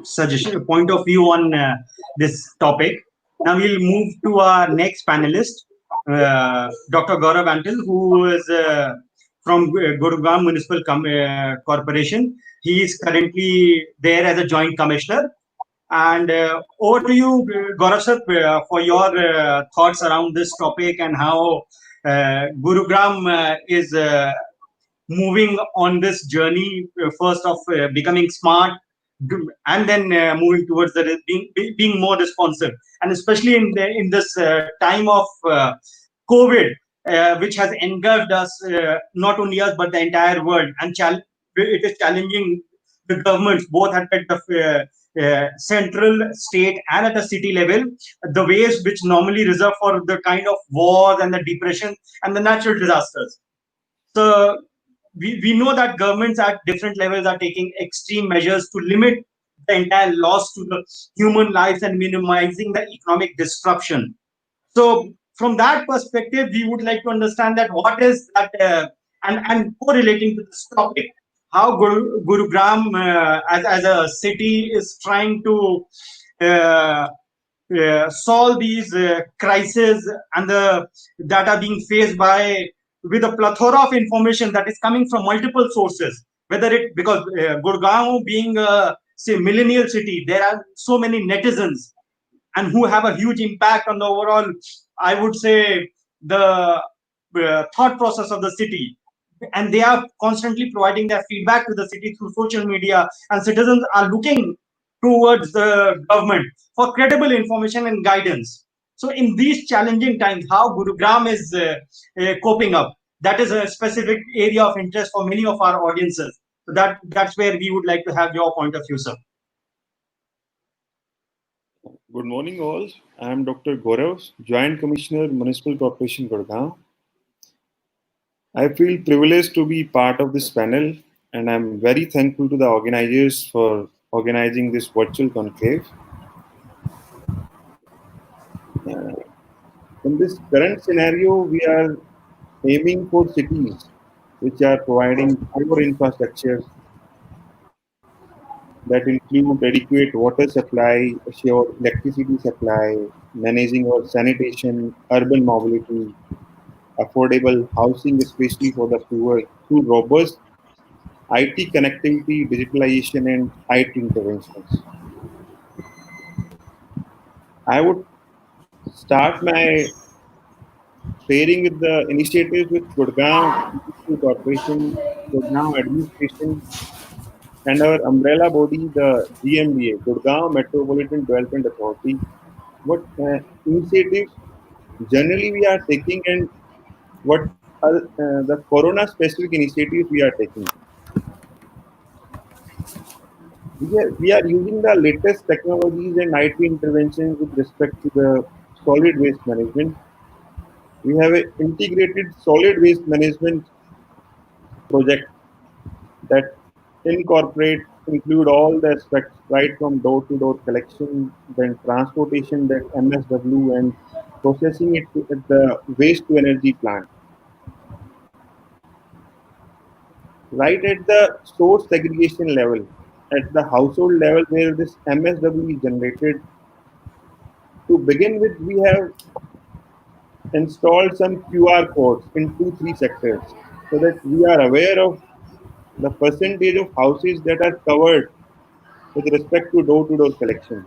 suggestion, point of view on this topic. Now we'll move to our next panelist, Dr. Gaurav Antil, who is from Gurgaon Municipal Corporation. He is currently there as a joint commissioner. And over to you, Gaurav sir, for your thoughts around this topic and how Gurugram is moving on this journey, first of becoming smart, and then moving towards the being more responsive, and especially in this time of COVID, which has engulfed us, not only us but the entire world, and it is challenging the governments both at the central, state, and at the city level, the ways which normally reserved for the kind of wars and the depression and the natural disasters. So we know that governments at different levels are taking extreme measures to limit the entire loss to the human lives and minimizing the economic disruption. So from that perspective, we would like to understand that what is that, and correlating to this topic, how Gurugram as a city is trying to solve these crises and that are being faced by with a plethora of information that is coming from multiple sources. Whether it because Gurgaon being a say millennial city, there are so many netizens and who have a huge impact on the overall, I would say, the thought process of the city. And they are constantly providing their feedback to the city through social media, and citizens are looking towards the government for credible information and guidance. So in these challenging times, how Gurugram is coping up, that is a specific area of interest for many of our audiences. So that's where we would like to have your point of view, sir. Good morning, all. I am Dr. Gaurav, Joint Commissioner, Municipal Corporation, Gurgaon. I feel privileged to be part of this panel, and I'm very thankful to the organizers for organizing this virtual conclave. In this current scenario, we are aiming for cities which are providing poor infrastructure that include adequate water supply, assured electricity supply, managing our sanitation, urban mobility, affordable housing, especially for the poor, through robust IT connectivity, digitalization, and IT interventions. I would start my sharing with the initiatives with Gurgaon Municipal Corporation, Gurgaon Administration, and our umbrella body, the GMDA, Gurgaon Metropolitan Development Authority. What initiatives generally we are taking and what the corona specific initiatives we are taking. We are using the latest technologies and IT interventions with respect to the solid waste management. We have an integrated solid waste management project that include all the aspects right from door to door collection, then transportation, that MSW, and processing it at the waste to energy plant. Right at the source segregation level, at the household level where this MSW is generated. To begin with, we have installed some QR codes in 2 3 sectors so that we are aware of the percentage of houses that are covered with respect to door collection,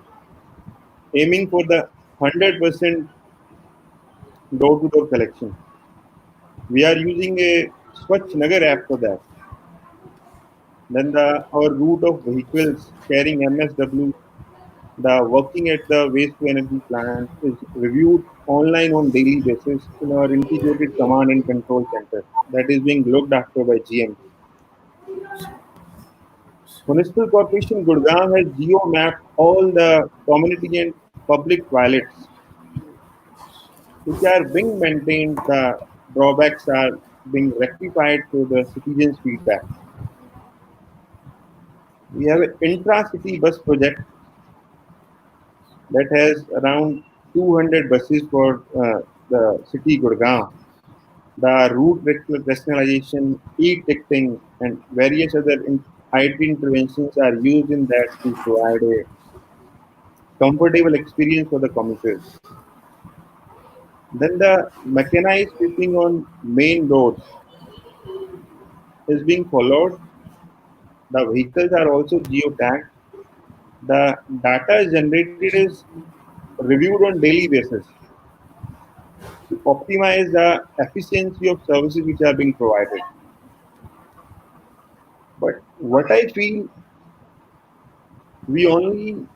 aiming for the 100% door to door collection. We are using a Swachh Nagar app for that. Then our route of vehicles carrying MSW, the working at the waste to energy plant is reviewed online on daily basis in our integrated command and control center that is being looked after by GM. Municipal Corporation Gurgaon has geo-mapped all the community and public toilets which are being maintained. The drawbacks are being rectified through the citizens' feedback. We have an intra-city bus project that has around 200 buses for the city Gurgaon. The route rationalization, e-ticketing, and various other IT interventions are used in that to provide a comfortable experience for the commuters. Then the mechanized sweeping on main roads is being followed. The vehicles are also geotagged. The data generated is reviewed on daily basis to optimize the efficiency of services which are being provided. But what I feel, we only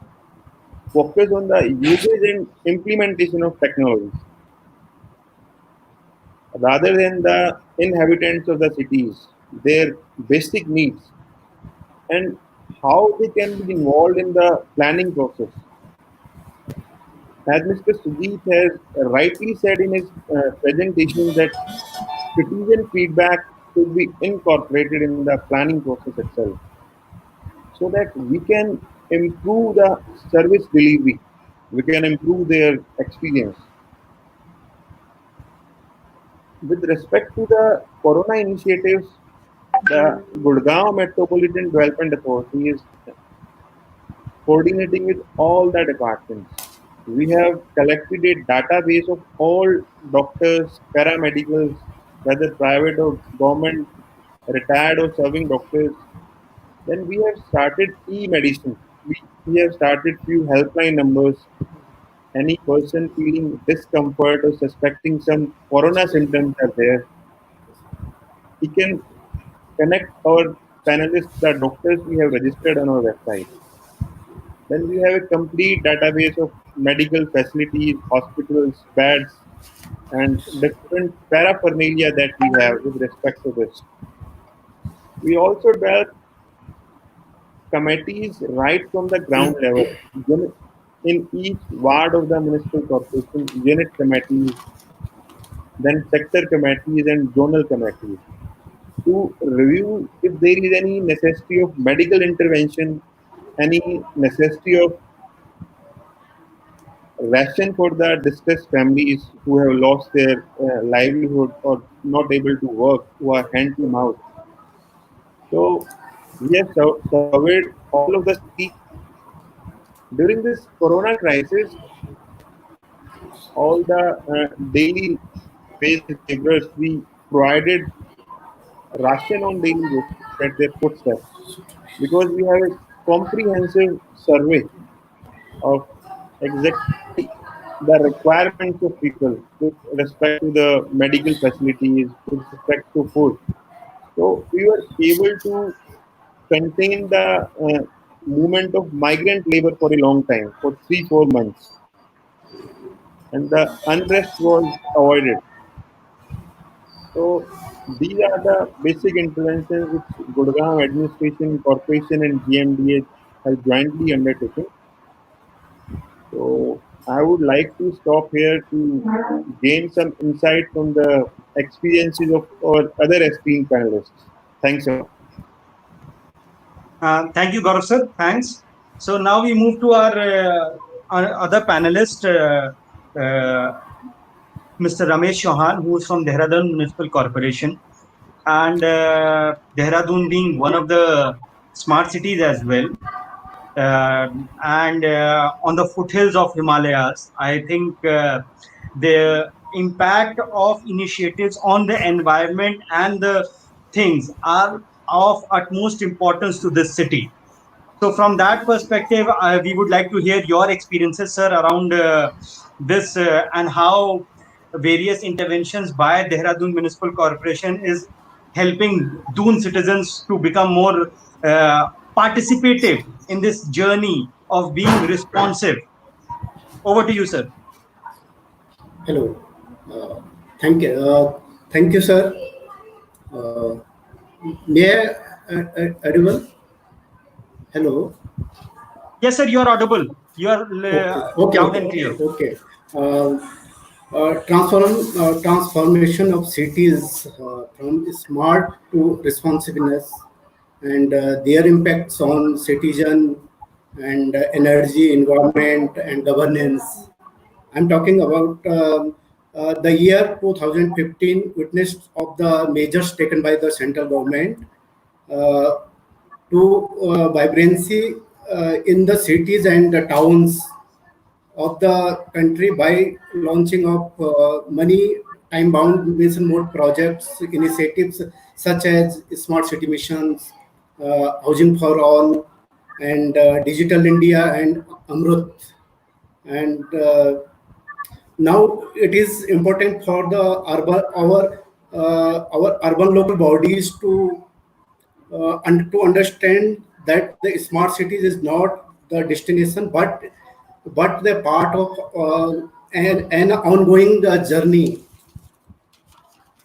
focus on the usage and implementation of technologies rather than the inhabitants of the cities, their basic needs, and how they can be involved in the planning process. As Mr. Sujit has rightly said in his presentation, that citizen feedback should be incorporated in the planning process itself so that we can improve the service delivery, we can improve their experience. With respect to the Corona initiatives, the Gurgaon Metropolitan Development Authority is coordinating with all the departments. We have collected a database of all doctors, paramedicals, whether private or government, retired or serving doctors. Then we have started e-medicine. We have started few helpline numbers. Any person feeling discomfort or suspecting some corona symptoms are there, he can connect our panelists, the doctors we have registered on our website. Then we have a complete database of medical facilities, hospitals, beds, and different paraphernalia that we have with respect to this. We also develop committees right from the ground level. In each ward of the municipal corporation, unit committees, then sector committees and zonal committees to review if there is any necessity of medical intervention, any necessity of ration for the distressed families who have lost their livelihood or not able to work, who are hand to mouth. So we have surveyed all of the city during this corona crisis. All the daily wage laborers, we provided ration on daily basis at their footsteps because we have a comprehensive survey of exactly the requirements of people with respect to the medical facilities, with respect to food. So we were able to contain the movement of migrant labor for a long time, for 3 4 months. and the unrest was avoided. So these are the basic interventions which Gurgaon Administration Corporation and GMDH have jointly undertaken. So I would like to stop here to gain some insight from the experiences of our other esteemed panelists. Thanks a lot. Thank you, Gaurav sir. Thanks. So now we move to our other panelist, Mr. Ramesh Chauhan, who is from Dehradun Municipal Corporation. And Dehradun being one of the smart cities as well. And on the foothills of Himalayas, I think the impact of initiatives on the environment and the things are of utmost importance to this city. So, from that perspective, we would like to hear your experiences, sir, around this and how various interventions by Dehradun Municipal Corporation is helping Doon citizens to become more participative in this journey of being responsive. Over to you, sir. Hello. Uh, thank you, sir. Uh, may audible? Hello. Yes, sir, you are audible. You are loud and clear. Okay. Transformation of cities from smart to responsiveness and their impacts on citizen and energy, environment, and governance. I'm talking about the year 2015 witnessed of the measures taken by the central government uh, to vibrancy in the cities and the towns of the country by launching of many time-bound mission mode projects, initiatives such as smart city missions, housing for all, and digital India and Amrut. And now it is important for the our urban local bodies to understand that the smart cities is not the destination but the part of an ongoing journey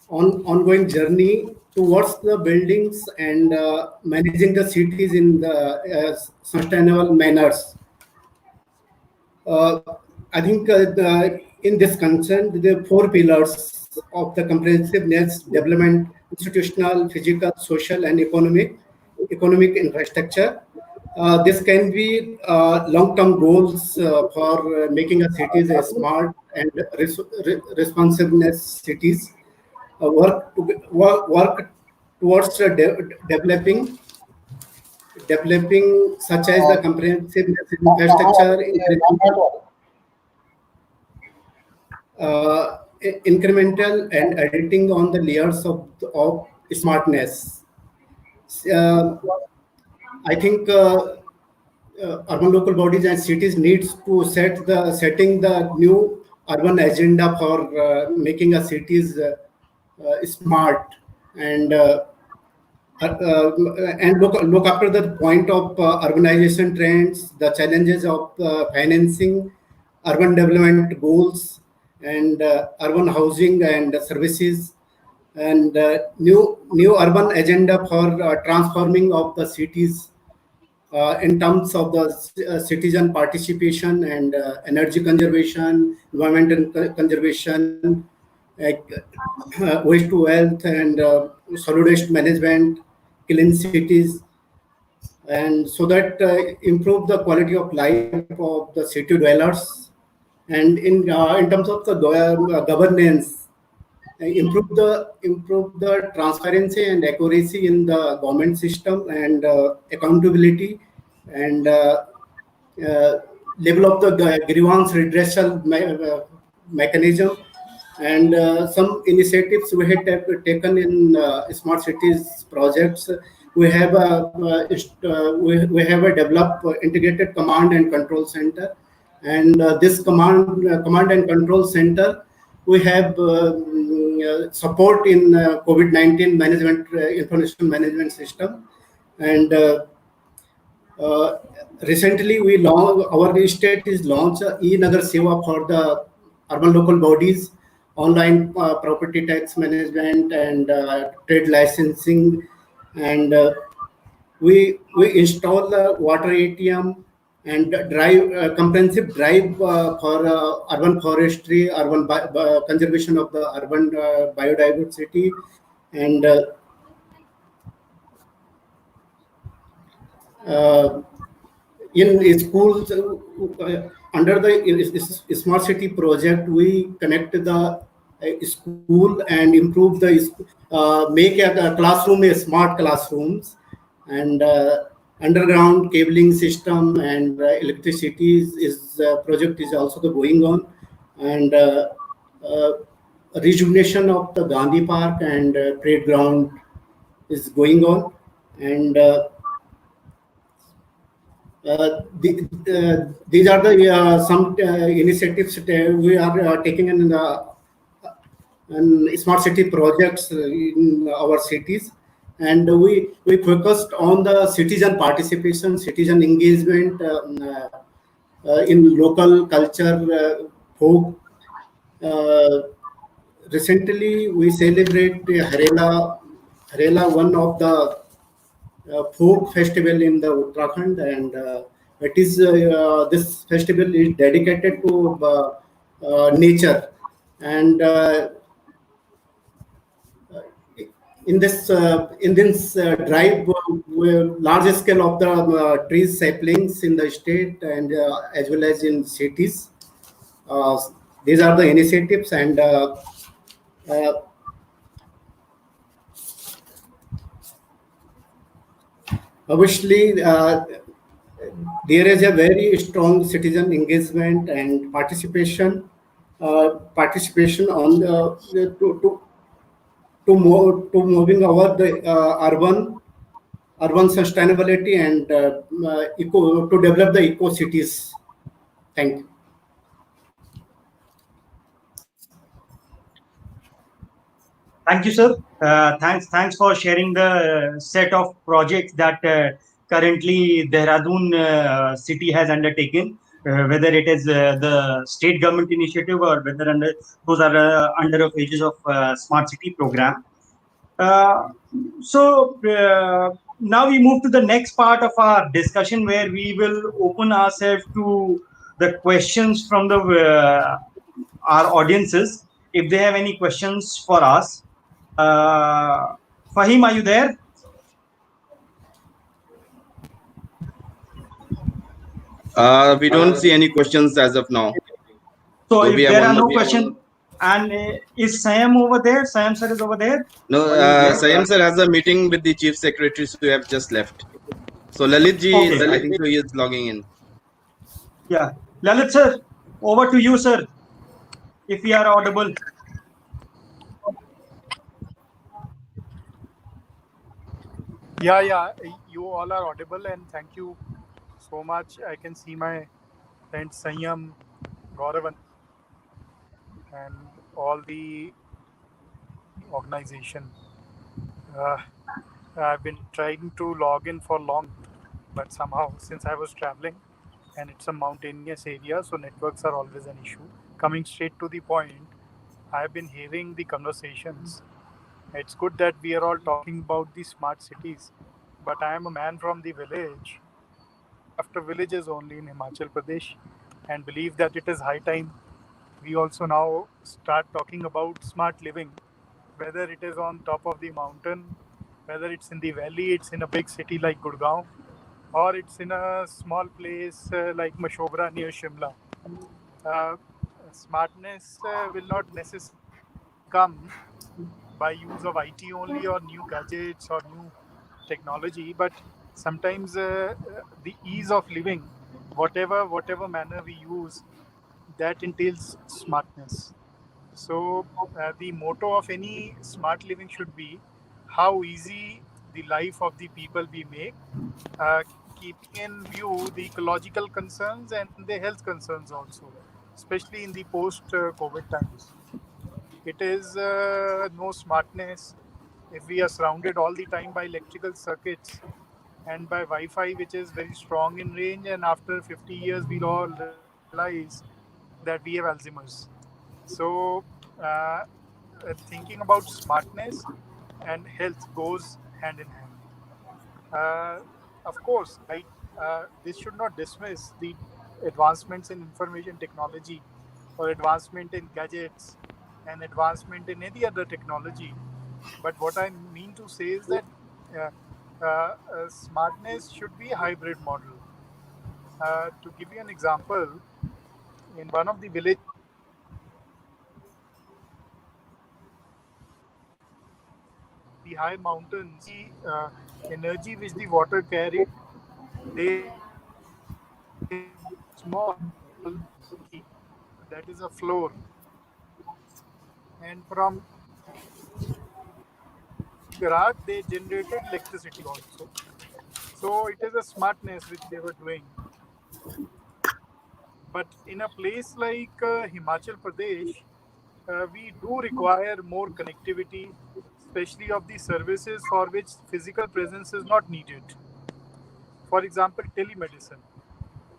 ongoing journey towards the buildings and managing the cities in the sustainable manners. uh, I think in this concern, the four pillars of the comprehensiveness development: institutional, physical, social, and economic infrastructure. This can be long-term goals for making a cities a smart and responsiveness cities. Work towards developing such as the comprehensiveness infrastructure, incremental and editing on the layers of smartness. Uh, I think urban local bodies and cities needs to setting the new urban agenda for making a cities smart and look after the point of urbanization trends, the challenges of financing, urban development goals, and urban housing and services, and new urban agenda for transforming of the cities in terms of the citizen participation and energy conservation, environmental conservation, like waste to wealth and solid waste management, clean cities, and so that improve the quality of life of the city dwellers. And in terms of the governance, improve the transparency and accuracy in the government system and accountability and level of the grievance redressal mechanism, and some initiatives we had taken in smart cities projects. We have a developed integrated command and control center, and this command and control center we have support in COVID-19 management information management system, and recently our state is launched e-Nagar Seva for the urban local bodies, online property tax management, and trade licensing, and we install the water ATM and drive comprehensive drive for urban forestry, urban conservation of the urban biodiversity, and uh, in schools under the smart city project, we connect the school and improve the make a classroom a smart classrooms, and underground cabling system and electricity is project is also going on, and uh, rejuvenation of the Gandhi Park and parade ground is going on, and these are the some initiatives that we are taking in smart city projects in our cities, and we focused on the citizen participation, citizen engagement in local culture, folk. Uh, Recently, we celebrate Harela, one of the folk festival in the Uttarakhand, and it is this festival is dedicated to nature, and in this drive, large scale of the trees saplings in the state and as well as in cities. Uh, these are the initiatives, and uh, obviously there is a very strong citizen engagement and participation on to moving over the urban sustainability and eco to develop the eco cities. Thank you. Thank you, sir. Thanks for sharing the set of projects that currently Dehradun city has undertaken, whether it is the state government initiative or whether those are under of aegis of smart city program. Uh, so now we move to the next part of our discussion, where we will open ourselves to the questions from the our audiences, if they have any questions for us. Fahim, are you there? We don't see any questions as of now. So So we if have there one are more. no questions, and is Sam over there? Sam sir is over there. No, Or he's left? Sayam sir has a meeting with the chief secretaries who have just left. So Lalit ji is, Okay. I think so he is logging in. Yeah. Lalit sir, over to you, sir. If we are audible. Yeah, yeah, you all are audible, and thank you so much. I can see my friend Sanyam, Gaurav, and all the organization. Uh, I've been trying to log in for long, but somehow since I was traveling, and it's a mountainous area, so networks are always an issue. Coming straight to the point, I've been hearing the conversations. It's good that we are all talking about the smart cities, but I am a man from the village, after villages only in Himachal Pradesh, and believe that it is high time we also now start talking about smart living, whether it is on top of the mountain, whether it's in the valley, it's in a big city like Gurgaon, or it's in a small place like Mashobra near Shimla. Uh, Smartness will not necessarily come by use of IT only or new gadgets or new technology, but sometimes the ease of living, whatever manner we use, that entails smartness. So the motto of any smart living should be how easy the life of the people we make, uh, keeping in view the ecological concerns and the health concerns also, especially in the post-COVID times. It is no smartness if we are surrounded all the time by electrical circuits and by Wi-Fi, which is very strong in range, and after 50 years, we'll all realize that we have Alzheimer's. So, thinking about smartness and health goes hand in hand. Of course, right? This should not dismiss the advancements in information technology or advancement in gadgets and advancement in any other technology. But what I mean to say is that uh, smartness should be a hybrid model. To give you an example, in one of the villages where I visited, the high mountains, energy which the water carried, they have a small city that is a floor, and from Aligarh they generated electricity also. So it is a smartness which they were doing. But in a place like Himachal Pradesh, we do require more connectivity, especially of the services for which physical presence is not needed. For example, telemedicine.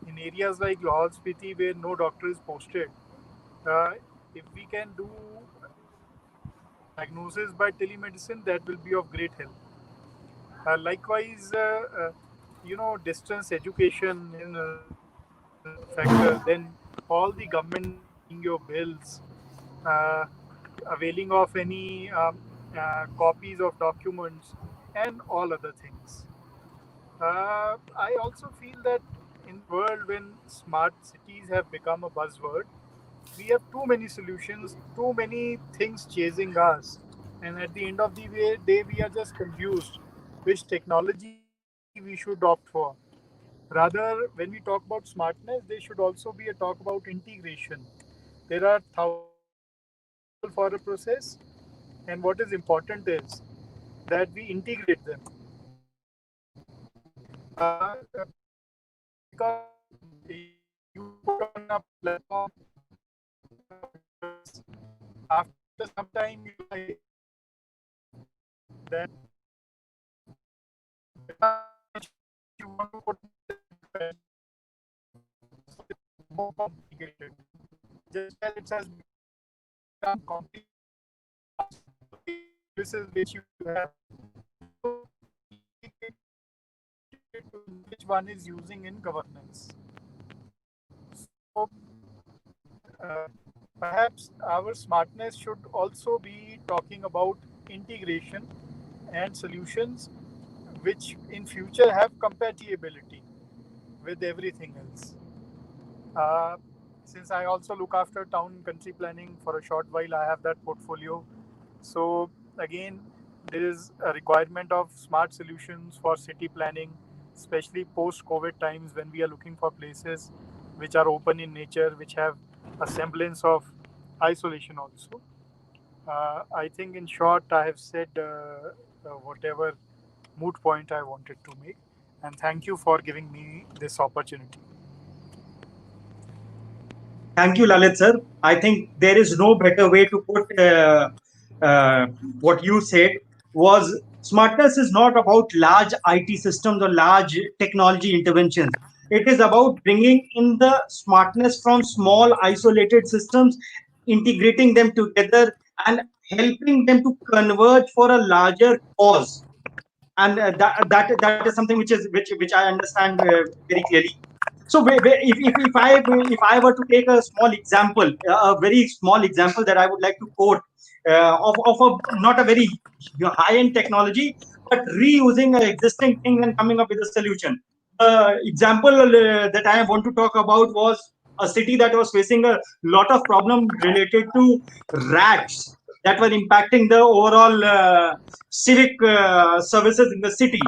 In areas like Lahore Spiti, where no doctor is posted, uh, if we can do diagnosis by telemedicine, that will be of great help. Likewise, distance education is another factor. Then all the government paying your bills, uh, availing of any copies of documents, and all other things. I also feel that in the world when smart cities have become a buzzword, we have too many solutions, too many things chasing us, and at the end of the day, we are just confused which technology we should opt for. Rather, when we talk about smartness, there should also be a talk about integration. There are thousands of systems available for a process, and what is important is that we integrate them. Because you put on a platform doctors, after some time you realize that the data which you want to put on that platform is more complicated. Just as it has become complicated to ask for the services which you have, so complicated to know which one is using in governance. So perhaps our smartness should also be talking about integration and solutions which in future have compatibility with everything else. Uh, since I also look after town and country planning for a short while, I have that portfolio. So again, there is a requirement of smart solutions for city planning, especially post-COVID times when we are looking for places which are open in nature, which have a semblance of isolation also. I think, in short, I have said whatever moot point I wanted to make, and thank you for giving me this opportunity. Thank you, Lalit sir. I think there is no better way to put what you said. Was smartness is not about large IT systems or large technology interventions. It is about bringing in the smartness from small isolated systems, integrating them together, and helping them to converge for a larger cause. And that is something which I understand very clearly. So if I were to take a small example, a very small example that I would like to quote, of not a very high end technology, but reusing an existing thing and coming up with a solution. The example that I want to talk about was a city that was facing a lot of problem related to rats that were impacting the overall civic services in the city,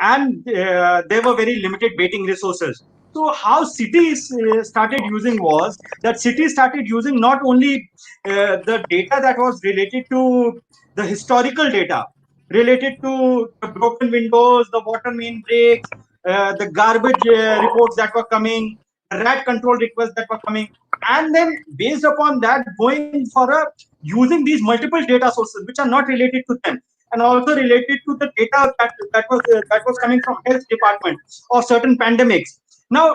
and there were very limited baiting resources. So how cities started using was that cities started using not only the data that was related to the historical data related to the broken windows, the water main breaks, the garbage reports that were coming, rat control requests that were coming, and then based upon that going for a using these multiple data sources which are not related to them, and also related to the data that was coming from health department of certain pandemics. Now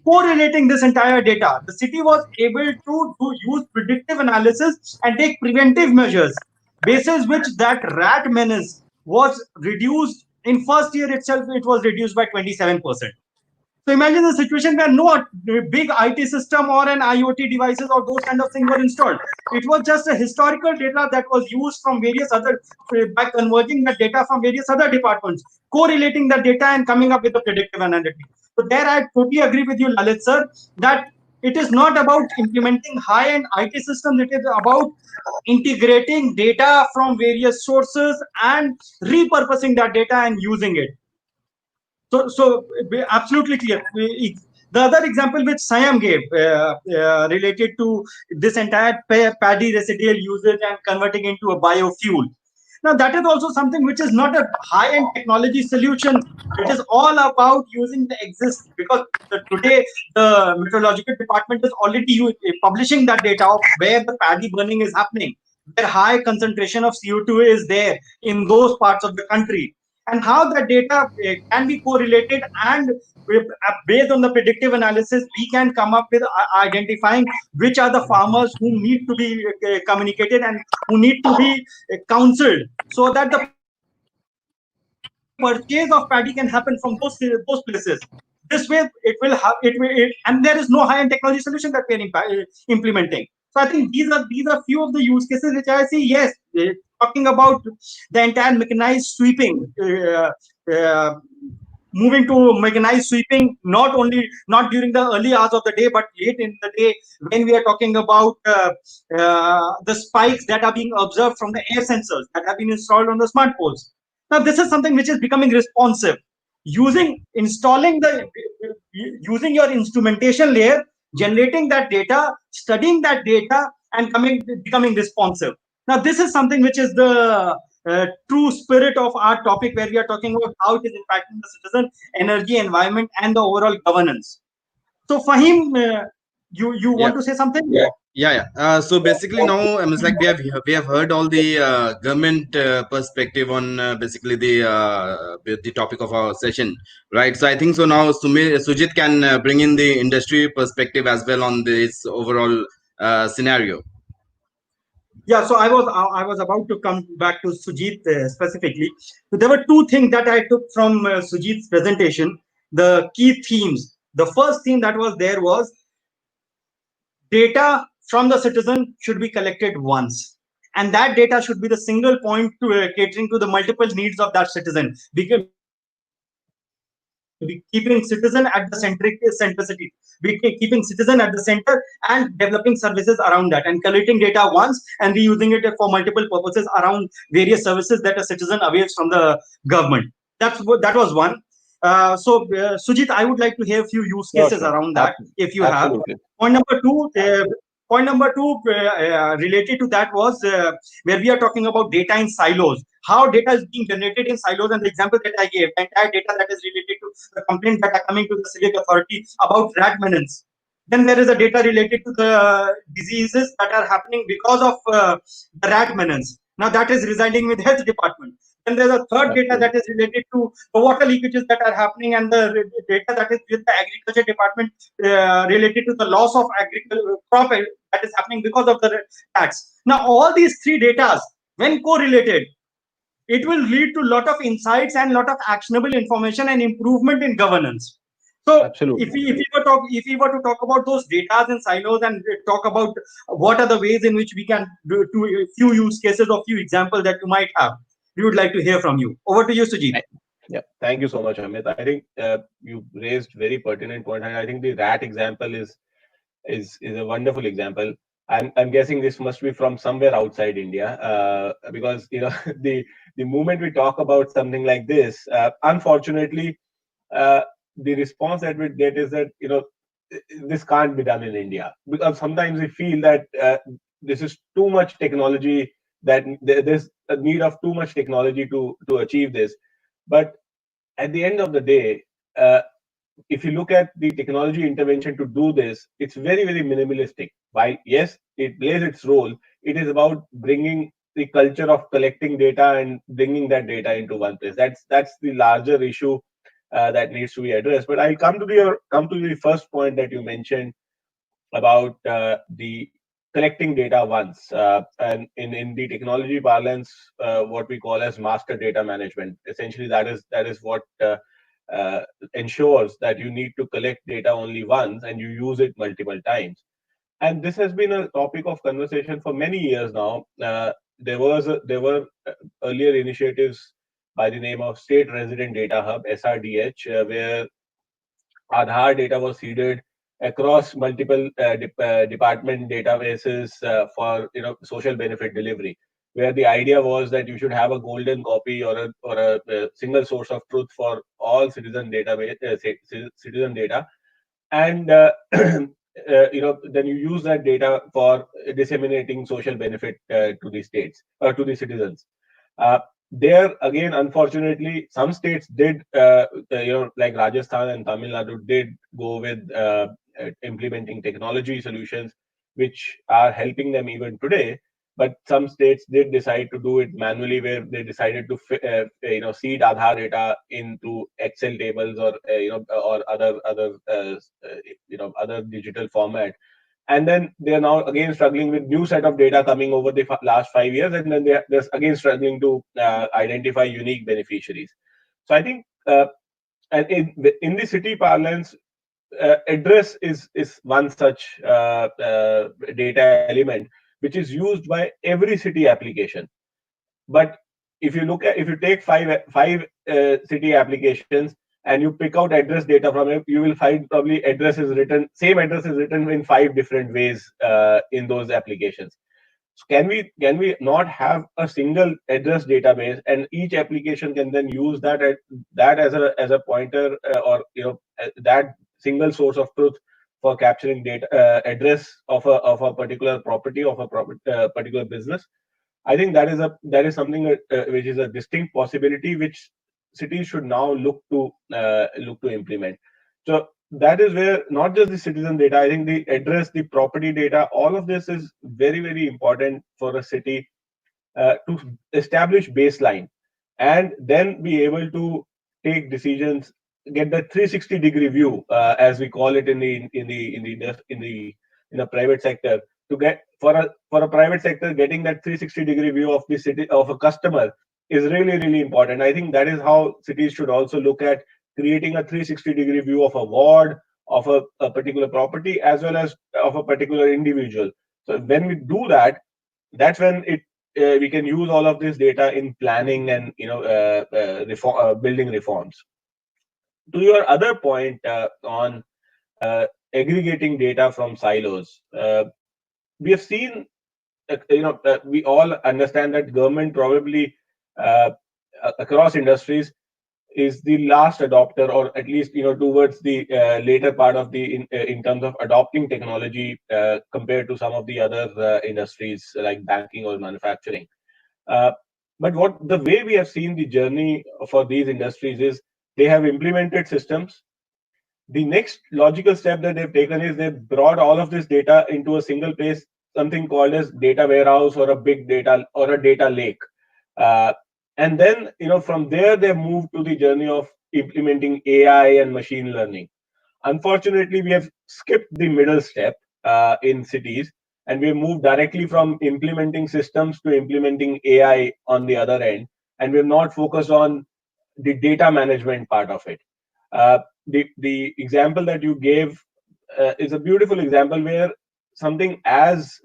correlating this entire data, the city was able to use predictive analysis and take preventive measures, basis which that rat menace was reduced in first year itself. It was reduced by 27%. So imagine a situation where no big IT system or an IoT devices or those kind of things were installed. It was just a historical data that was used from various other, by converging the data from various other departments, correlating the data and coming up with a predictive analytics. So there I totally agree with you, Lalit sir, that it is not about implementing high-end IT systems. It is about integrating data from various sources and repurposing that data and using it. So absolutely clear. The other example which Siam gave related to this entire paddy residual usage and converting into a biofuel. Now that is also something which is not a high-end technology solution. It is all about using the exist, because today the meteorological department is already publishing that data of where the paddy burning is happening, where high concentration of CO2 is there in those parts of the country, and how that data can be correlated, and based on the predictive analysis we can come up with identifying which are the farmers who need to be communicated and who need to be counseled, so that the purchase of paddy can happen from those places. This way it will have and there is no high-end technology solution that we are implementing. So I think these are few of the use cases which I see. Yes, talking about the entire mechanized sweeping, uh, moving to mechanized sweeping, not during the early hours of the day, but late in the day, when we are talking about the spikes that are being observed from the air sensors that have been installed on the smart poles. Now this is something which is becoming responsive, using your instrumentation layer, generating that data, studying that data, and becoming responsive. Now this is something which is the true spirit of our topic, where we are talking about how it is impacting the citizen, energy, environment, and the overall governance. So Fahim, you Yeah. want to say something? Yeah. So basically now, it's like we have heard all the government perspective on basically the topic of our session, right? So I think so now Sujit can bring in the industry perspective as well on this overall scenario. Yeah, so I was about to come back to Sujit specifically. So there were two things that I took from Sujit's presentation. The key themes. The first theme that was there was data from the citizen should be collected once, and that data should be the single point to catering to the multiple needs of that citizen, keeping citizen at the centricity, keeping citizen at the center, and developing services around that, and collecting data once and reusing it for multiple purposes around various services that a citizen avails from the government. That was one. Sujit, I would like to hear a few use Sure, cases sure. around that, if you have. Absolutely. Point number two, related to that was where we are talking about data in silos. How data is being generated in silos, and the example that I gave, the entire data that is related to the complaints that are coming to the civic authority about rat menace. Then there is a data related to the diseases that are happening because of the rat menace. Now that is residing with health department. Then there's a third data that is related to the water leakages that are happening, and the data that is with the agriculture department related to the loss of agricultural crop that is happening because of the rats. Now all these three data, when correlated, it will lead to a lot of insights and a lot of actionable information and improvement in governance. So Absolutely. if we were to talk about those data in silos and talk about what are the ways in which we can do to a few use cases or few examples that you might have, we would like to hear from you. Over to you, Sujit. Yeah, thank you so much, Amit. I think you raised very pertinent point, and I think the rat example is a wonderful example. I'm guessing this must be from somewhere outside India, because the moment we talk about something like this, unfortunately, uh, the response that we get is that this can't be done in India, because sometimes we feel that this is too much technology, that there's a need of too much technology to achieve this. But at the end of the day, uh, if you look at the technology intervention to do this, it's very, very minimalistic. While yes, it plays its role, it is about bringing the culture of collecting data and bringing that data into one place. That's the larger issue that needs to be addressed. But I'll come to the first point that you mentioned about the collecting data once, and in the technology parlance, what we call as master data management. Essentially, that is what uh, ensures that you need to collect data only once and you use it multiple times. And this has been a topic of conversation for many years now. There were earlier initiatives by the name of State Resident Data Hub (SRDH), where Aadhaar data was seeded across multiple department databases for social benefit delivery, where the idea was that you should have a golden copy or a single source of truth for all citizen data, and then you use that data for disseminating social benefit to the states or to the citizens. uh, there again, unfortunately, some states did, like Rajasthan and Tamil Nadu, did go with implementing technology solutions, which are helping them even today. But some states did decide to do it manually, where they decided to seed Aadhaar data into Excel tables or other digital format. And then they are now again struggling with new set of data coming over the last 5 years, and then they're again struggling to identify unique beneficiaries. So I think, and in the city parlance, address is one such data element which is used by every city application. But if you take five city applications and you pick out address data from it, you will find probably same address is written in five different ways in those applications. So can we not have a single address database, and each application can then use that as a pointer, or that single source of truth for capturing data address of a particular property of a particular business. I think that is something which is a distinct possibility, which cities should now look to implement. So that is where not just the citizen data, I think the address, the property data, all of this is very, very important for a city to establish baseline, and then be able to take decisions, get the 360-degree view, as we call it in the private sector. To get for a private sector, getting that 360-degree view of the city of a customer is really, really important. I think that is how cities should also look at creating a 360-degree view of a ward, of a particular property, as well as of a particular individual. So when we do that, that's when we can use all of this data in planning and building reforms. To your other point on aggregating data from silos, we have seen, we all understand that government probably uh, across industries is the last adopter, or at least towards the later part of in terms of adopting technology compared to some of the other industries like banking or manufacturing. uh, but what the way we have seen the journey for these industries is they have implemented systems. The next logical step that they've taken is they've brought all of this data into a single place, something called as data warehouse or a big data or a data lake. uh, and then from there they moved to the journey of implementing AI and machine learning. Unfortunately, we have skipped the middle step in cities, and we have moved directly from implementing systems to implementing AI on the other end, and we have not focused on the data management part of it. The example that you gave is a beautiful example where something as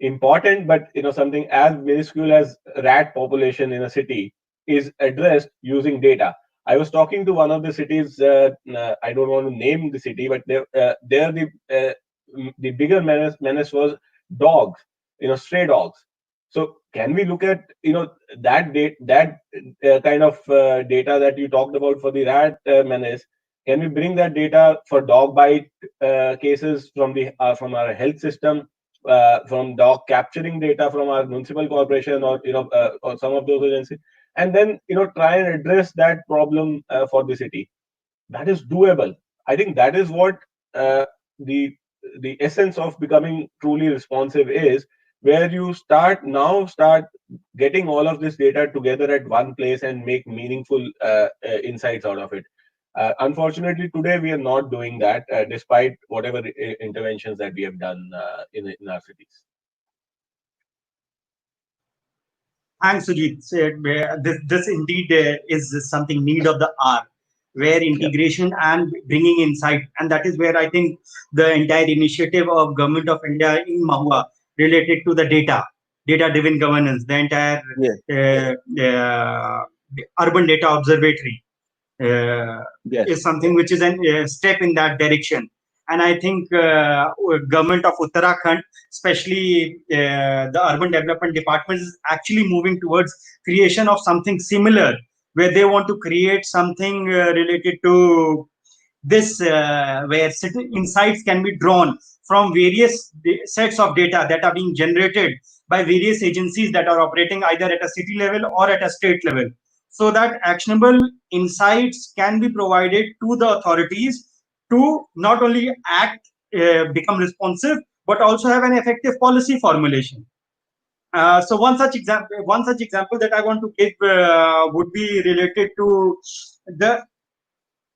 important, but something as minuscule as rat population in a city is addressed using data. I was talking to one of the cities. I don't want to name the city, but there the bigger menace was dogs, stray dogs. So can we look at that kind of data that you talked about for the rat menace? Can we bring that data for dog bite cases from our health system, from dog capturing data from our municipal corporation, or some of those agencies, and then try and address that problem for the city? That is doable. I think that is what uh, the the essence of becoming truly responsive is, where you start getting all of this data together at one place and make meaningful insights out of it. Unfortunately, today we are not doing that, despite whatever interventions that we have done in our cities. Thanks, Sujit. This indeed is something need of the hour, where Yeah, integration and bringing insight, and that is where I think the entire initiative of Government of India in Mahua related to the data-driven governance, the entire yes, urban data observatory uh, yes, is something which is a step in that direction. And I think government of Uttarakhand, especially the urban development department, is actually moving towards creation of something similar, where they want to create something related to this, where certain insights can be drawn from various sets of data that are being generated by various agencies that are operating either at a city level or at a state level, so that actionable insights can be provided to the authorities to not only act, become responsive, but also have an effective policy formulation. So one such example that I want to give would be related to the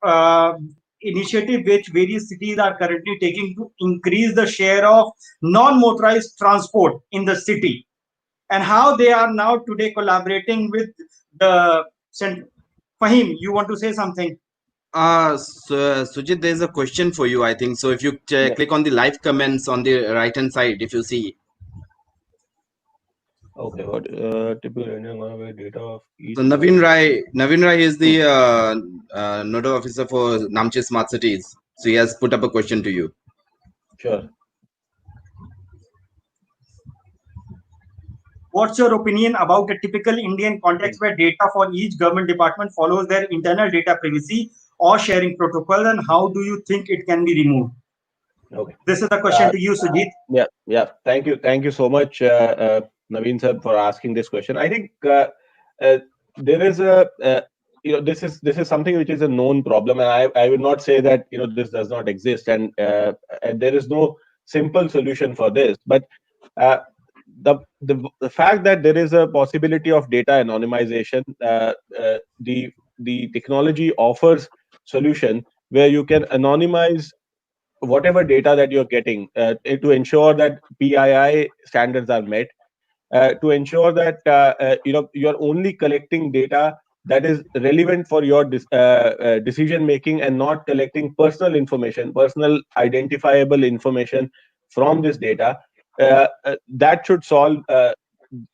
uh, initiative which various cities are currently taking to increase the share of non-motorized transport in the city, and how they are now today collaborating with the Fahim, you want to say something? So, Sujit, there's a question for you, I think. So if you yeah. click on the live comments on the right hand side, if you see, Okay, what typical Indian gonna data of so each smart Navin Rai is city? the nodal officer for Namche Smart Cities. So he has put up a question to you. Sure. What's your opinion about a typical Indian context where data for each government department follows their internal data privacy or sharing protocol, and how do you think it can be removed? Okay. This is a question Uh, to you, Sujit. yeah, yeah. Thank you so much, Naveen sir, for asking this question. I think there is a this is something which is a known problem, and I would not say that this does not exist, and there is no simple solution for this. But uh, the fact that there is a possibility of data anonymization, the technology offers solution where you can anonymize whatever data that you're getting, to ensure that PII standards are met, to ensure that you're only collecting data that is relevant for your decision making, and not collecting personal information, personal identifiable information from this data. That should solve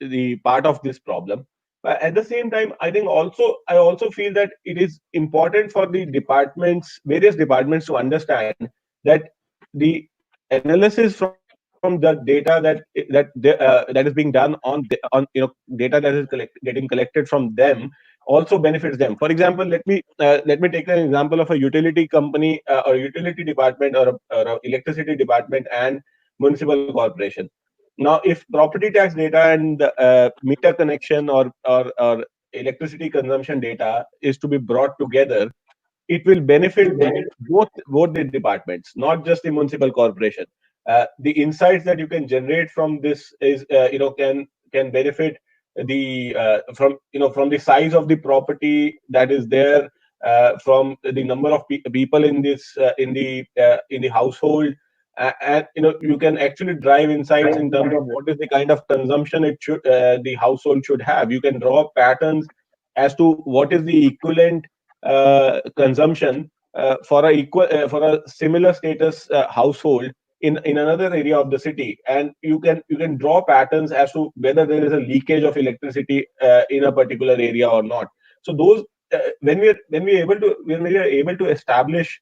the part of this problem. But at the same time, I also feel that it is important for the various departments to understand that the analysis from the data that is being done on data that is getting collected from them also benefits them. For example, let me take an example of a utility company, or utility department, or a electricity department and municipal corporation. Now, if property tax data and meter connection, or electricity consumption data is to be brought together, it will benefit both the departments, not just the municipal corporation. The insights that you can generate from this is can benefit from the size of the property that is there, from the number of people in this in the household. And you can actually drive insights in terms of what is the kind of consumption the household should have. You can draw patterns as to what is the equivalent consumption for a similar status household in another area of the city, and you can draw patterns as to whether there is a leakage of electricity in a particular area or not. So those when we are able to establish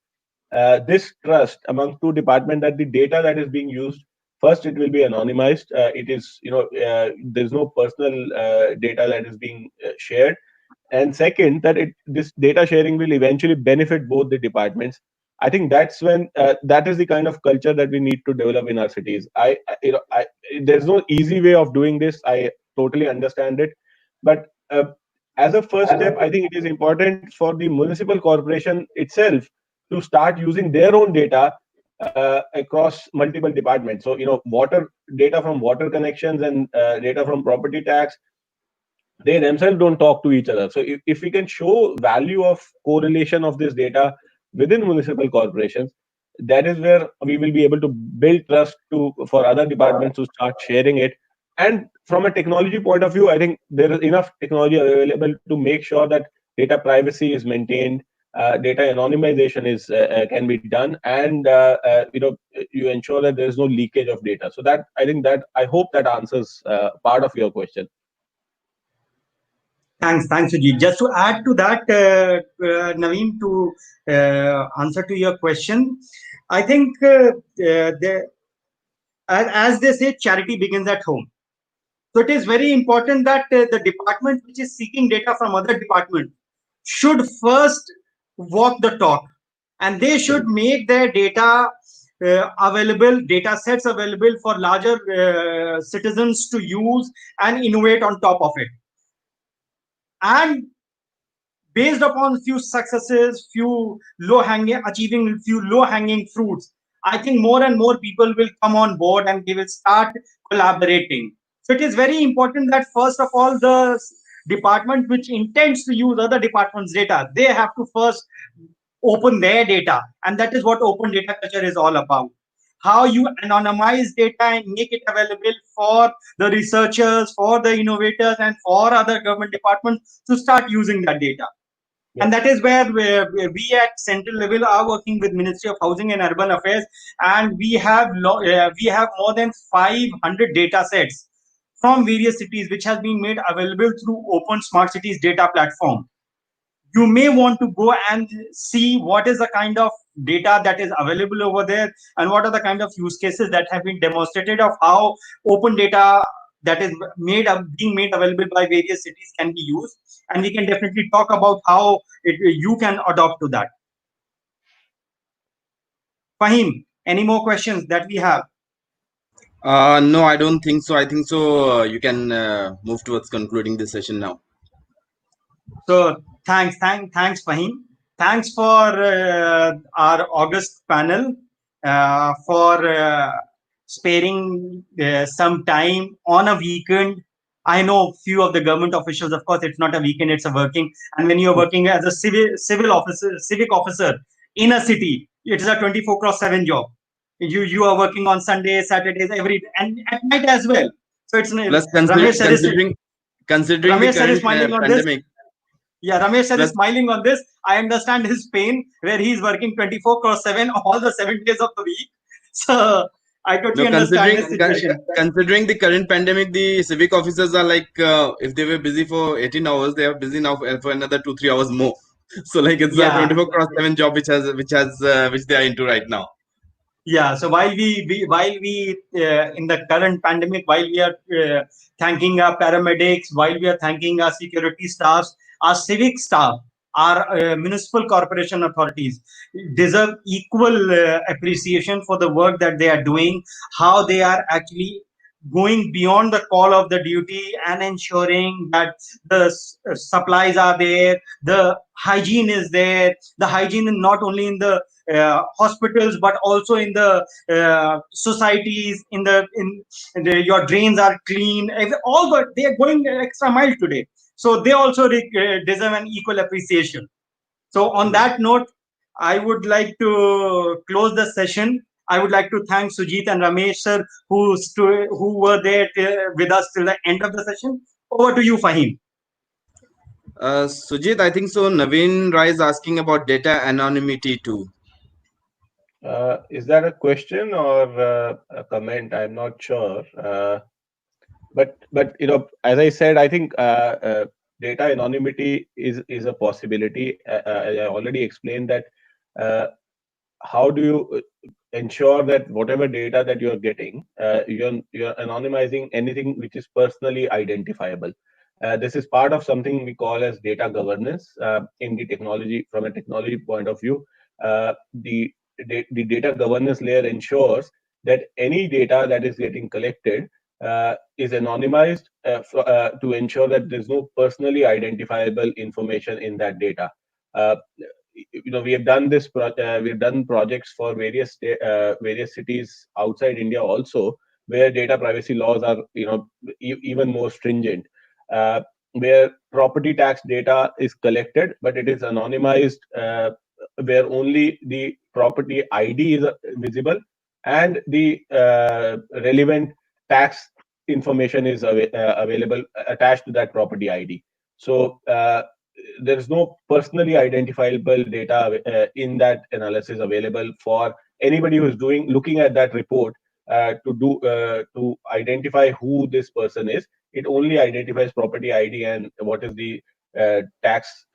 this trust among two departments, that the data that is being used, first, it will be anonymized. It is there's no personal data that is being shared, and second, that this data sharing will eventually benefit both the departments. I think that's when that is the kind of culture that we need to develop in our cities. There's no easy way of doing this. I totally understand it, but as a first step, I think it is important for the municipal corporation itself to start using their own data across multiple departments. So, water data from water connections and data from property tax, they themselves don't talk to each other. So if we can show value of correlation of this data within municipal corporations, that is where we will be able to build trust to for other departments to start sharing it. And from a technology point of view, I think there is enough technology available to make sure that data privacy is maintained, data anonymization is can be done, and you ensure that there is no leakage of data. So that I hope that answers part of your question. Thanks, Sujit. Just to add to that, Naveen, to answer to your question, I think as they say, charity begins at home. So it is very important that the department which is seeking data from other department should first walk the talk, and they should make their data available, data sets available for larger citizens to use and innovate on top of it. And based upon few successes, achieving few low hanging fruits, I think more and more people will come on board and they will start collaborating. So it is very important that first of all, the department which intends to use other departments' data, they have to first open their data, and that is what open data culture is all about. How you anonymize data and make it available for the researchers, for the innovators, and for other government departments to start using that data. And that is where we at central level are working with Ministry of Housing and Urban Affairs, and we have more than 500 data sets from various cities which has been made available through Open Smart Cities data platform. You may want to go and see what is the kind of data that is available over there, and what are the kind of use cases that have been demonstrated of how open data that is being made available by various cities can be used. And we can definitely talk about how you can adopt to that. Fahim, any more questions that we have? No, I don't think so. I think so. You can move towards concluding the session now. So thanks, Fahim. Thanks for our August panel for sparing some time on a weekend. I know few of the government officials, of course, it's not a weekend, it's a working. And when you're working as a civic officer in a city, it is a 24/7 job. You are working on Sundays, Saturdays, and at night as well. So it's Plus, Ramesh sir considering the Ramesh sir is current smiling on this. pandemic. Yeah, Ramesh sir is Plus, smiling on this. I understand his pain where he is working 24/7 all the 7 days of the week. So I totally no, understand his situation. considering the current pandemic, the civic officers are like, if they were busy for 18 hours, they are busy now for another 2-3 hours more. So like it's a Yeah, 24/7 job which they are into right now. yeah. So while we in the current pandemic, while we are thanking our paramedics, while we are thanking our security staffs, our civic staff, our municipal corporation authorities deserve equal appreciation for the work that they are doing, how they are actually going beyond the call of the duty and ensuring that the supplies are there, the hygiene is there, the hygiene not only in the hospitals but also in the societies, your drains are clean, all, but they are going extra mile today, so they also deserve an equal appreciation. So on that note, I would like to close the session. I would like to thank Sujit and Ramesh sir who were there with us till the end of the session. Over to you, Fahim. Sujit, I think so. Naveen Rai is asking about data anonymity too. Is that a question or a comment? I'm not sure. But as I said, I think data anonymity is a possibility. I already explained that. How do you ensure that whatever data that you're getting, you're anonymizing anything which is personally identifiable? This is part of something we call as data governance in the technology. From a technology point of view, the data governance layer ensures that any data that is getting collected is anonymized to ensure that there's no personally identifiable information in that data. we have done we've done projects for various cities outside India also, where data privacy laws are even more stringent, where property tax data is collected, but it is anonymized, where only the property ID is visible, and the relevant tax information is available attached to that property ID. So there is no personally identifiable data in that analysis available for anybody who is looking at that report to identify who this person is. It only identifies property ID and what is the tax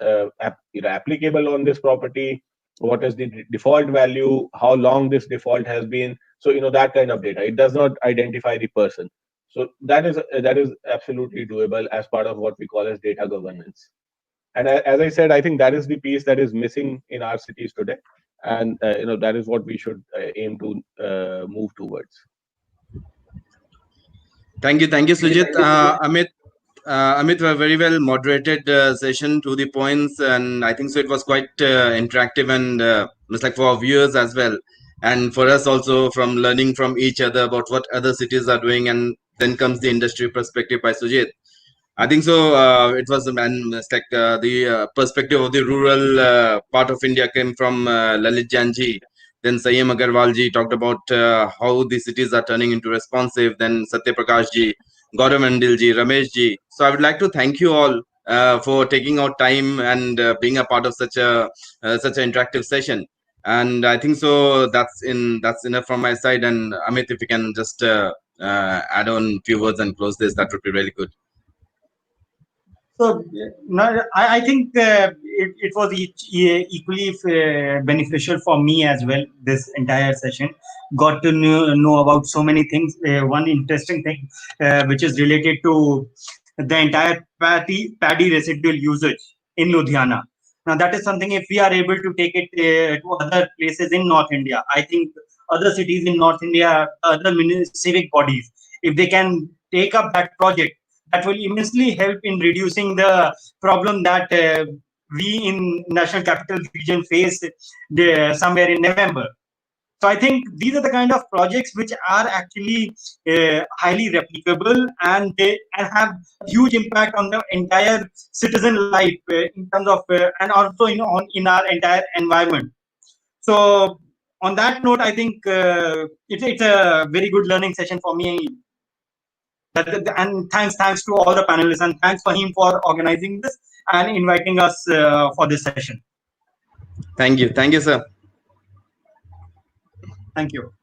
applicable on this property, what is the default value, how long this default has been. So that kind of data. It does not identify the person. So that is absolutely doable as part of what we call as data governance. And as I said, I think that is the piece that is missing in our cities today, and that is what we should aim to move towards. Thank you, Sujit. Amit, a very well moderated session to the points, and I think so. It was quite interactive and it's like for our viewers as well, and for us also, from learning from each other about what other cities are doing, and then comes the industry perspective by Sujit. I think so. It was, and it's like the perspective of the rural part of India came from Lalit Janji. Then Sayam Agarwal ji talked about how the cities are turning into responsive. Then Satya Prakash ji, Gaurav Mandil ji, Ramesh ji. So I would like to thank you all for taking out time and being a part of such an interactive session. And I think so. That's enough from my side. And Amit, if you can just add on a few words and close this, that would be really good. So, no, I think it was equally beneficial for me as well. This entire session got to know about so many things. One interesting thing, which is related to the entire paddy residual usage in Ludhiana. Now, that is something, if we are able to take it to other places in North India, I think other cities in North India, other civic bodies, if they can take up that project, that will immensely help in reducing the problem that we in National Capital Region face somewhere in November. So I think these are the kind of projects which are actually highly replicable, and they have huge impact on the entire citizen life in terms of and also in our entire environment. So on that note, I think it's a very good learning session for me. And thanks to all the panelists, and thanks for him for organizing this and inviting us for this session. Thank you, sir. Thank you.